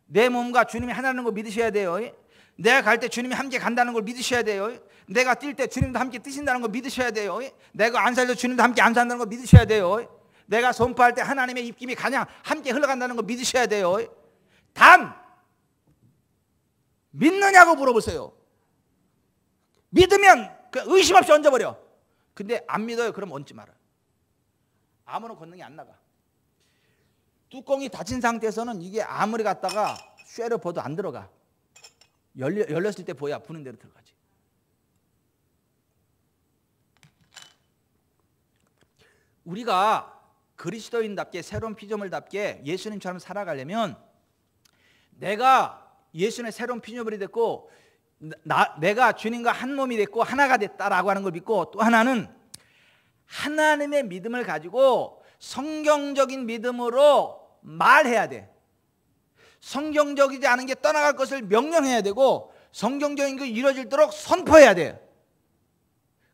내 몸과 주님이 하나라는 걸 믿으셔야 돼요. 내가 갈 때 주님이 함께 간다는 걸 믿으셔야 돼요. 내가 뛸 때 주님도 함께 뛰신다는 걸 믿으셔야 돼요. 내가 안 살도 주님도 함께 안 산다는 걸 믿으셔야 돼요. 내가 선포할 때 하나님의 입김이 가냥 함께 흘러간다는 걸 믿으셔야 돼요. 단 믿느냐고 물어보세요. 믿으면 의심 없이 얹어버려. 근데 안 믿어요. 그럼 얹지 마라. 아무런 권능이 안 나가. 뚜껑이 닫힌 상태에서는 이게 아무리 갖다가 쇠를 벗어도 안 들어가. 열렸을 때 보야 부는 대로 들어가지. 우리가 그리스도인답게 새로운 피조물답게 예수님처럼 살아가려면 내가 예수님의 새로운 피조물이 됐고 내가 주님과 한 몸이 됐고 하나가 됐다라고 하는 걸 믿고, 또 하나는 하나님의 믿음을 가지고 성경적인 믿음으로 말해야 돼. 성경적이지 않은 게 떠나갈 것을 명령해야 되고 성경적인 게 이루어질도록 선포해야 돼.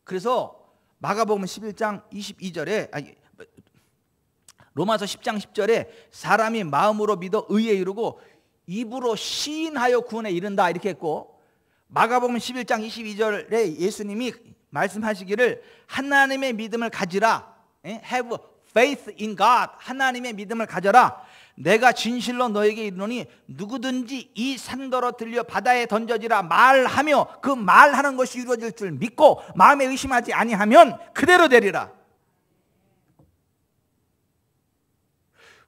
그래서 마가복음 11장 22절에 로마서 10장 10절에 사람이 마음으로 믿어 의에 이르고 입으로 시인하여 구원에 이른다 이렇게 했고, 마가복음 11장 22절에 예수님이 말씀하시기를 하나님의 믿음을 가지라, have faith in God, 하나님의 믿음을 가져라. 내가 진실로 너에게 이르노니 누구든지 이 산더러 들려 바다에 던져지라 말하며 그 말하는 것이 이루어질 줄 믿고 마음에 의심하지 아니하면 그대로 되리라.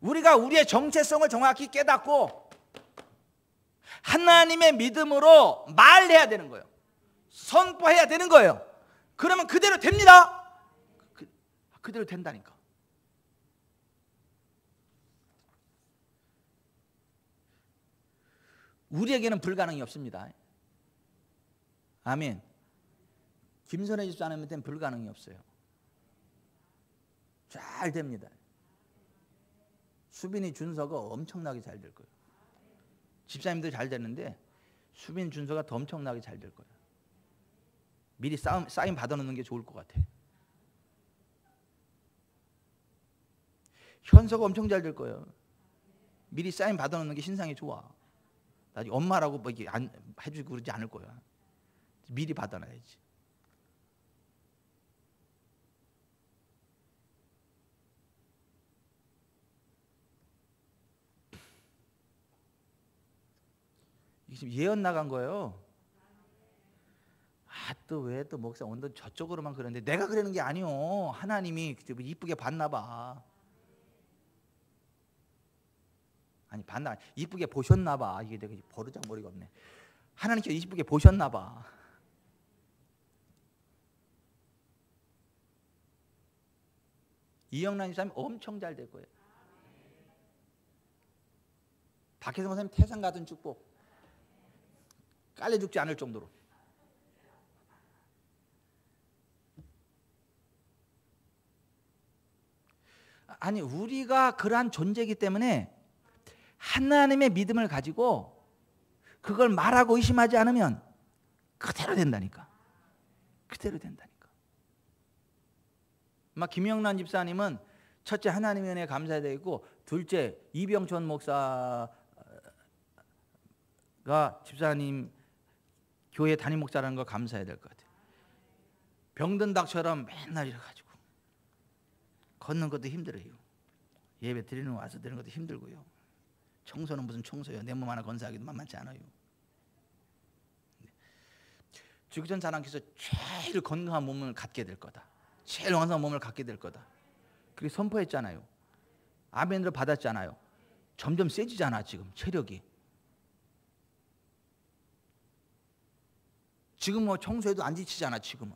우리가 우리의 정체성을 정확히 깨닫고 하나님의 믿음으로 말해야 되는 거예요. 선포해야 되는 거예요. 그러면 그대로 됩니다. 그대로 된다니까. 우리에게는 불가능이 없습니다. 아멘. 김선혜 집사님한테는 불가능이 없어요. 잘 됩니다. 수빈이 준서가 엄청나게 잘 될 거예요. 집사님들 잘 되는데 수빈 준서가 더 엄청나게 잘 될 거예요. 미리 사인 받아놓는 게 좋을 것 같아. 현서가 엄청 잘 될 거예요. 미리 사인 받아놓는 게 신상이 좋아. 나중에 엄마라고 뭐 이렇게 안 해주고 그러지 않을 거야. 미리 받아놔야지. 이게 지금 예언 나간 거예요. 또 왜 또 목사 오늘 저쪽으로만 그러는데, 내가 그러는 게 아니요. 하나님이 이쁘게 봤나 봐. 아니 봤나, 이쁘게 보셨나 봐. 이게 내가 버르장머리가 없네. 하나님께서 이쁘게 보셨나 봐. 이영란 집사님 엄청 잘 될 거예요. 박혜성 선생님 태산 같은 축복, 깔려 죽지 않을 정도로. 아니 우리가 그러한 존재이기 때문에 하나님의 믿음을 가지고 그걸 말하고 의심하지 않으면 그대로 된다니까. 그대로 된다니까. 막 김영란 집사님은 첫째 하나님의 은혜에 감사해야 되고, 둘째 이병천 목사가 집사님 교회 담임 목사라는 걸 감사해야 될 것 같아요. 병든 닭처럼 맨날 이래가지고 걷는 것도 힘들어요. 예배 드리는 와서 드리는 것도 힘들고요. 청소는 무슨 청소예요. 내 몸 하나 건사하기도 만만치 않아요. 죽기 전 사람께서 제일 건강한 몸을 갖게 될 거다. 제일 건강한 몸을 갖게 될 거다. 그렇게 선포했잖아요. 아멘으로 받았잖아요. 점점 세지잖아 지금 체력이. 지금 뭐 청소해도 안 지치잖아 지금은.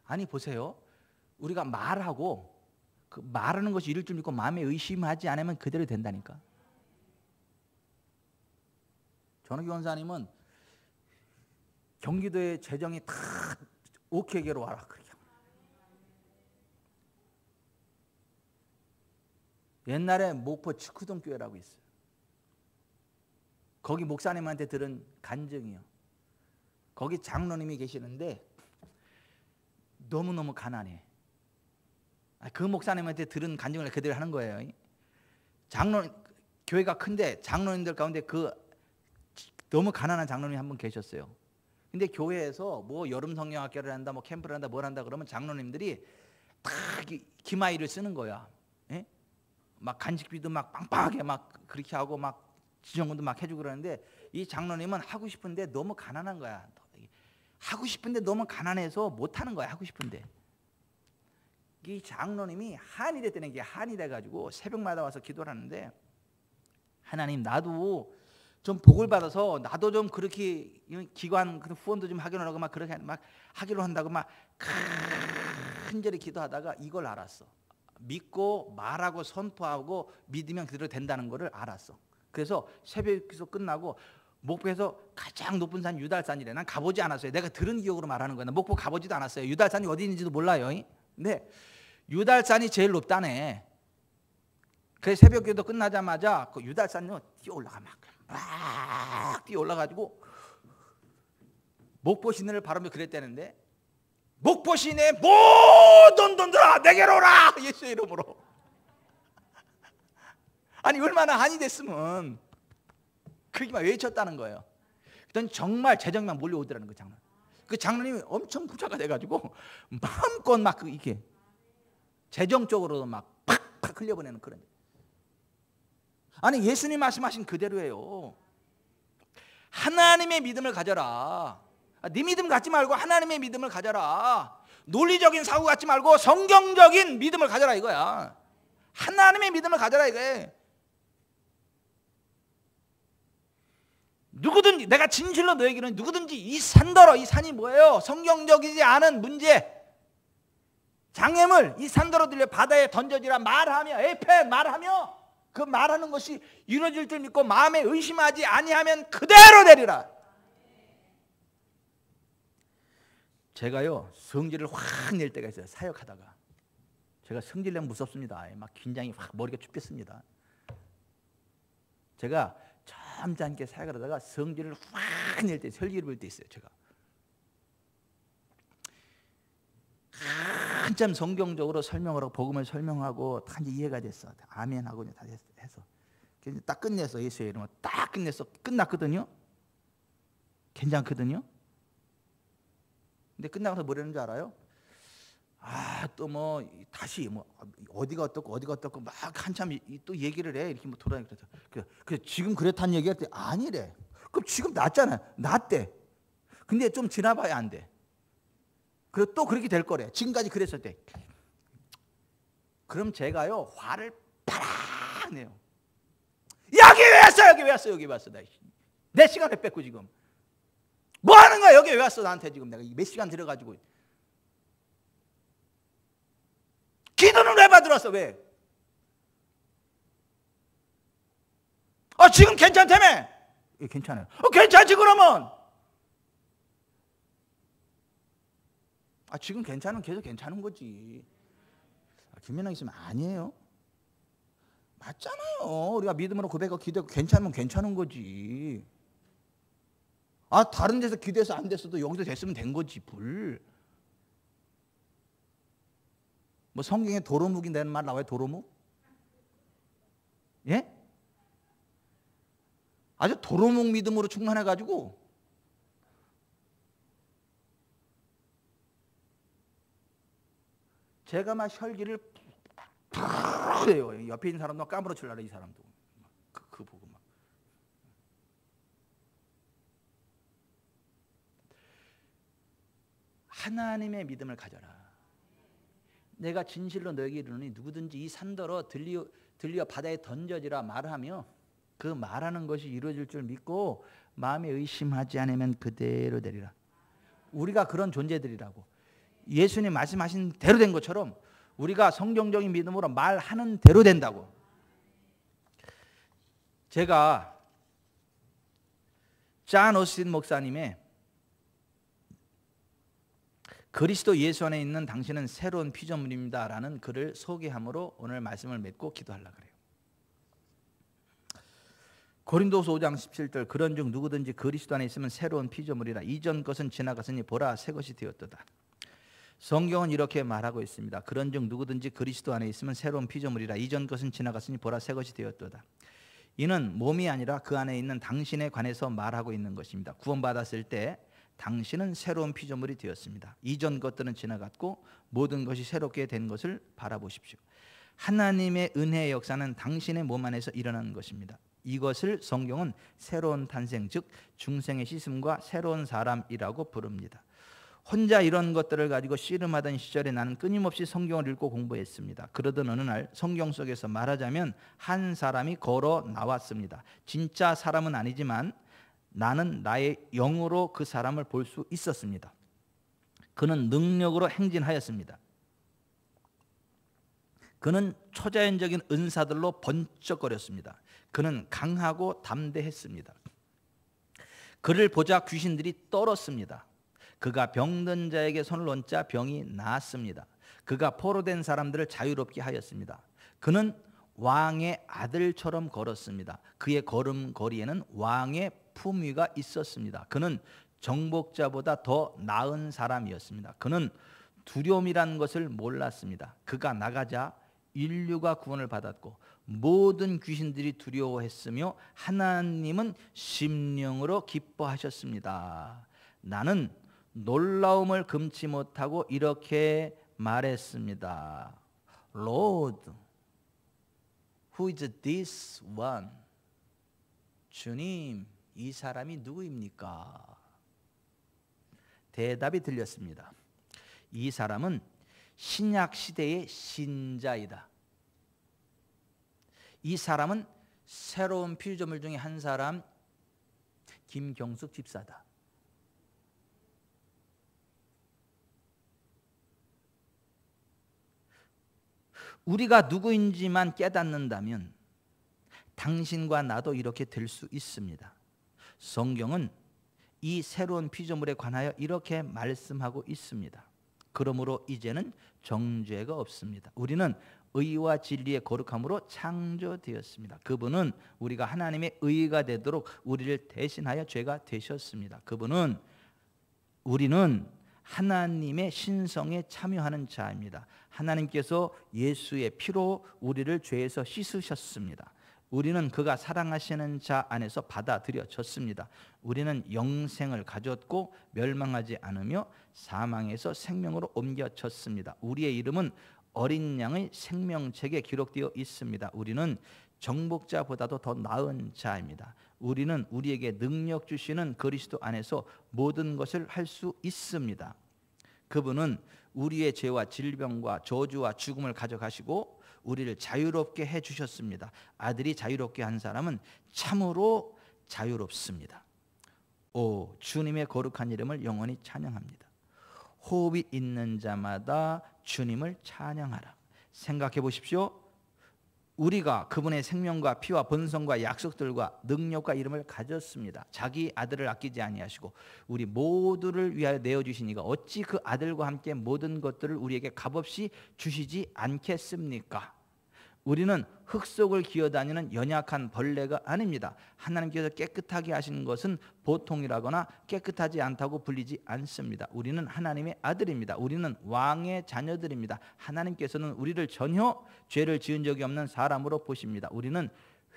아니 보세요. 우리가 말하고 그 말하는 것이 이룰 줄 믿고 마음에 의심하지 않으면 그대로 된다니까. 전우기 원사님은 경기도의 재정이 다 오케이계로 와라 그렇게. 옛날에 목포 치쿠동교회라고 있어요. 거기 목사님한테 들은 간증이요. 거기 장로님이 계시는데 너무너무 가난해. 그 목사님한테 들은 간증을 그대로 하는 거예요. 교회가 큰데 장로님들 가운데 그 너무 가난한 장로님이 한 분 계셨어요. 근데 교회에서 뭐 여름 성경학교를 한다, 뭐 캠프를 한다, 뭘 한다 그러면 장로님들이 다 기마이를 쓰는 거야. 예? 막 간식비도 막 빵빵하게 막 그렇게 하고 막 지정금도 막 해주고 그러는데, 이 장로님은 하고 싶은데 너무 가난한 거야. 하고 싶은데 너무 가난해서 못 하는 거야. 하고 싶은데. 이 장로님이 한이 됐다는 게 한이 돼가지고 새벽마다 와서 기도를 하는데, 하나님 나도 좀 복을 받아서 나도 좀 그렇게 기관 후원도 좀 하기로 하고 막 그렇게 막 하기로 한다고 막 간절히 기도하다가 이걸 알았어. 믿고 말하고 선포하고 믿으면 그대로 된다는 거를 알았어. 그래서 새벽 기도 끝나고 목포에서 가장 높은 산 유달산이래. 난 가보지 않았어요. 내가 들은 기억으로 말하는 거야. 목포 가보지도 않았어요. 유달산이 어디 있는지도 몰라요. 근데 유달산이 제일 높다네. 그래서 새벽 기도 끝나자마자 그 유달산으로 뛰어 올라가 막 막 뛰어 올라가지고 목포 시내를 바라며 그랬다는데, 목포 시내 모든 돈들아 내게로 오라, 예수의 이름으로. 아니 얼마나 한이 됐으면 그렇게만 외쳤다는 거예요. 그랬더니 정말 재정만 몰려오더라는 그 장로님. 그 장로님이 엄청 부자가 돼가지고 마음껏 막 이렇게 재정적으로도 막 팍팍 흘려보내는 그런. 아니 예수님 말씀하신 그대로예요. 하나님의 믿음을 가져라. 네 믿음 갖지 말고 하나님의 믿음을 가져라. 논리적인 사고 갖지 말고 성경적인 믿음을 가져라 이거야. 하나님의 믿음을 가져라 이거야. 누구든지, 내가 진실로 너에게는 누구든지 이 산더러, 이 산이 뭐예요? 성경적이지 않은 문제, 장애물, 이 산더러 들려 바다에 던져지라 말하며, 에페 말하며, 그 말하는 것이 이루어질 줄 믿고 마음에 의심하지 아니하면 그대로 되리라. 제가요 성질을 확 낼 때가 있어요. 사역하다가 제가 성질 내면 무섭습니다. 막 긴장이 확, 머리가 춥겠습니다. 제가 점잖게 사역하다가 성질을 확 낼 때, 설교를 볼 때 있어요. 제가 한참 성경적으로 설명을 하고 복음을 설명하고 다 이제 이해가 됐어. 아멘 하고 다 해서 딱 끝냈어. 예수의 이름으로 딱 끝냈어. 끝났거든요. 괜찮거든요. 근데 끝나고 나서 뭐라는 줄 알아요? 또 뭐 다시 뭐 어디가 어떻고 막 한참 또 얘기를 해. 이렇게 뭐 돌아다니면서 그래서 지금 그랬다는 얘기할 때 아니래. 그럼 지금 낫잖아. 낫대. 근데 좀 지나봐야 안 돼. 그리고 또 그렇게 될 거래. 지금까지 그랬을 때. 그럼 제가요 화를 파락 내요. 여기 왜 왔어? 여기 왜 왔어? 여기 왜 왔어? 내 시간을 뺏고 지금 뭐 하는 거야? 여기 왜 왔어? 나한테 지금 내가 몇 시간 들어가지고. 기도는 왜 받으러 왔어? 왜? 지금 괜찮다며? 예, 괜찮아요. 괜찮지 그러면. 지금 괜찮으면 계속 괜찮은 거지. 김연아 있으면 아니에요. 맞잖아요. 우리가 믿음으로 고백하고 기도하고 괜찮으면 괜찮은 거지. 다른 데서 기도해서 안 됐어도 여기서 됐으면 된 거지. 뭐 성경에 도루묵이 되는 말 나와요? 도루묵? 예? 아주 도루묵 믿음으로 충만해가지고 제가 막 혈기를 푹 해요. 옆에 있는 사람도 까무러치려고 이 사람도 그 보고 막. 하나님의 믿음을 가져라. 내가 진실로 너에게 이르노니 누구든지 이 산더러 들려 바다에 던져지라 말하며 그 말하는 것이 이루어질 줄 믿고 마음에 의심하지 않으면 그대로 되리라. 우리가 그런 존재들이라고. 예수님 말씀하신 대로 된 것처럼 우리가 성경적인 믿음으로 말하는 대로 된다고. 제가 잔 오스틴 목사님의 그리스도 예수 안에 있는 당신은 새로운 피조물입니다 라는 글을 소개함으로 오늘 말씀을 맺고 기도하려고 그래요. 고린도서 5장 17절 그런즉 누구든지 그리스도 안에 있으면 새로운 피조물이라 이전 것은 지나갔으니 보라 새 것이 되었도다. 성경은 이렇게 말하고 있습니다. 그런즉 누구든지 그리스도 안에 있으면 새로운 피조물이라 이전 것은 지나갔으니 보라 새 것이 되었도다. 이는 몸이 아니라 그 안에 있는 당신에 관해서 말하고 있는 것입니다. 구원받았을 때 당신은 새로운 피조물이 되었습니다. 이전 것들은 지나갔고 모든 것이 새롭게 된 것을 바라보십시오. 하나님의 은혜의 역사는 당신의 몸 안에서 일어나는 것입니다. 이것을 성경은 새로운 탄생, 즉 중생의 씻음과 새로운 사람이라고 부릅니다. 혼자 이런 것들을 가지고 씨름하던 시절에 나는 끊임없이 성경을 읽고 공부했습니다. 그러던 어느 날 성경 속에서 말하자면 한 사람이 걸어 나왔습니다. 진짜 사람은 아니지만 나는 나의 영으로 그 사람을 볼 수 있었습니다. 그는 능력으로 행진하였습니다. 그는 초자연적인 은사들로 번쩍거렸습니다. 그는 강하고 담대했습니다. 그를 보자 귀신들이 떨었습니다. 그가 병든 자에게 손을 얹자 병이 나았습니다. 그가 포로된 사람들을 자유롭게 하였습니다. 그는 왕의 아들처럼 걸었습니다. 그의 걸음걸이에는 왕의 품위가 있었습니다. 그는 정복자보다 더 나은 사람이었습니다. 그는 두려움이라는 것을 몰랐습니다. 그가 나가자 인류가 구원을 받았고 모든 귀신들이 두려워했으며 하나님은 심령으로 기뻐하셨습니다. 나는 놀라움을 금치 못하고 이렇게 말했습니다. Lord, who is this one? 주님, 이 사람이 누구입니까? 대답이 들렸습니다. 이 사람은 신약 시대의 신자이다. 이 사람은 새로운 피조물 중에 한 사람, 김경숙 집사다. 우리가 누구인지만 깨닫는다면 당신과 나도 이렇게 될 수 있습니다. 성경은 이 새로운 피조물에 관하여 이렇게 말씀하고 있습니다. 그러므로 이제는 정죄가 없습니다. 우리는 의와 진리의 거룩함으로 창조되었습니다. 그분은 우리가 하나님의 의가 되도록 우리를 대신하여 죄가 되셨습니다. 우리는 하나님의 신성에 참여하는 자입니다. 하나님께서 예수의 피로 우리를 죄에서 씻으셨습니다. 우리는 그가 사랑하시는 자 안에서 받아들여졌습니다. 우리는 영생을 가졌고 멸망하지 않으며 사망에서 생명으로 옮겨졌습니다. 우리의 이름은 어린 양의 생명책에 기록되어 있습니다. 우리는 정복자보다도 더 나은 자입니다. 우리는 우리에게 능력 주시는 그리스도 안에서 모든 것을 할 수 있습니다. 그분은 우리의 죄와 질병과 저주와 죽음을 가져가시고 우리를 자유롭게 해주셨습니다. 아들이 자유롭게 한 사람은 참으로 자유롭습니다. 오, 주님의 거룩한 이름을 영원히 찬양합니다. 호흡이 있는 자마다 주님을 찬양하라. 생각해 보십시오. 우리가 그분의 생명과 피와 본성과 약속들과 능력과 이름을 가졌습니다. 자기 아들을 아끼지 아니하시고 우리 모두를 위하여 내어주신 이가 어찌 그 아들과 함께 모든 것들을 우리에게 값없이 주시지 않겠습니까? 우리는 흙 속을 기어다니는 연약한 벌레가 아닙니다. 하나님께서 깨끗하게 하신 것은 보통이라거나 깨끗하지 않다고 불리지 않습니다. 우리는 하나님의 아들입니다. 우리는 왕의 자녀들입니다. 하나님께서는 우리를 전혀 죄를 지은 적이 없는 사람으로 보십니다. 우리는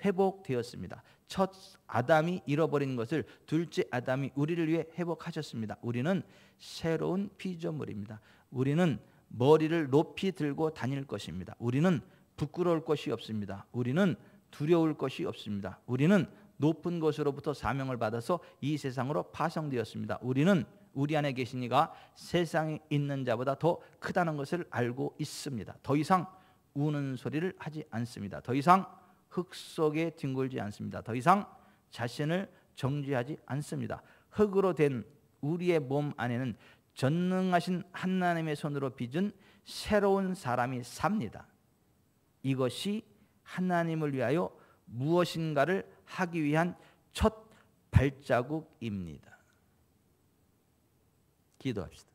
회복되었습니다. 첫 아담이 잃어버린 것을 둘째 아담이 우리를 위해 회복하셨습니다. 우리는 새로운 피조물입니다. 우리는 머리를 높이 들고 다닐 것입니다. 우리는 부끄러울 것이 없습니다. 우리는 두려울 것이 없습니다. 우리는 높은 곳으로부터 사명을 받아서 이 세상으로 파송되었습니다. 우리는 우리 안에 계신 이가 세상에 있는 자보다 더 크다는 것을 알고 있습니다. 더 이상 우는 소리를 하지 않습니다. 더 이상 흙 속에 뒹굴지 않습니다. 더 이상 자신을 정죄하지 않습니다. 흙으로 된 우리의 몸 안에는 전능하신 하나님의 손으로 빚은 새로운 사람이 삽니다. 이것이 하나님을 위하여 무엇인가를 하기 위한 첫 발자국입니다. 기도합시다.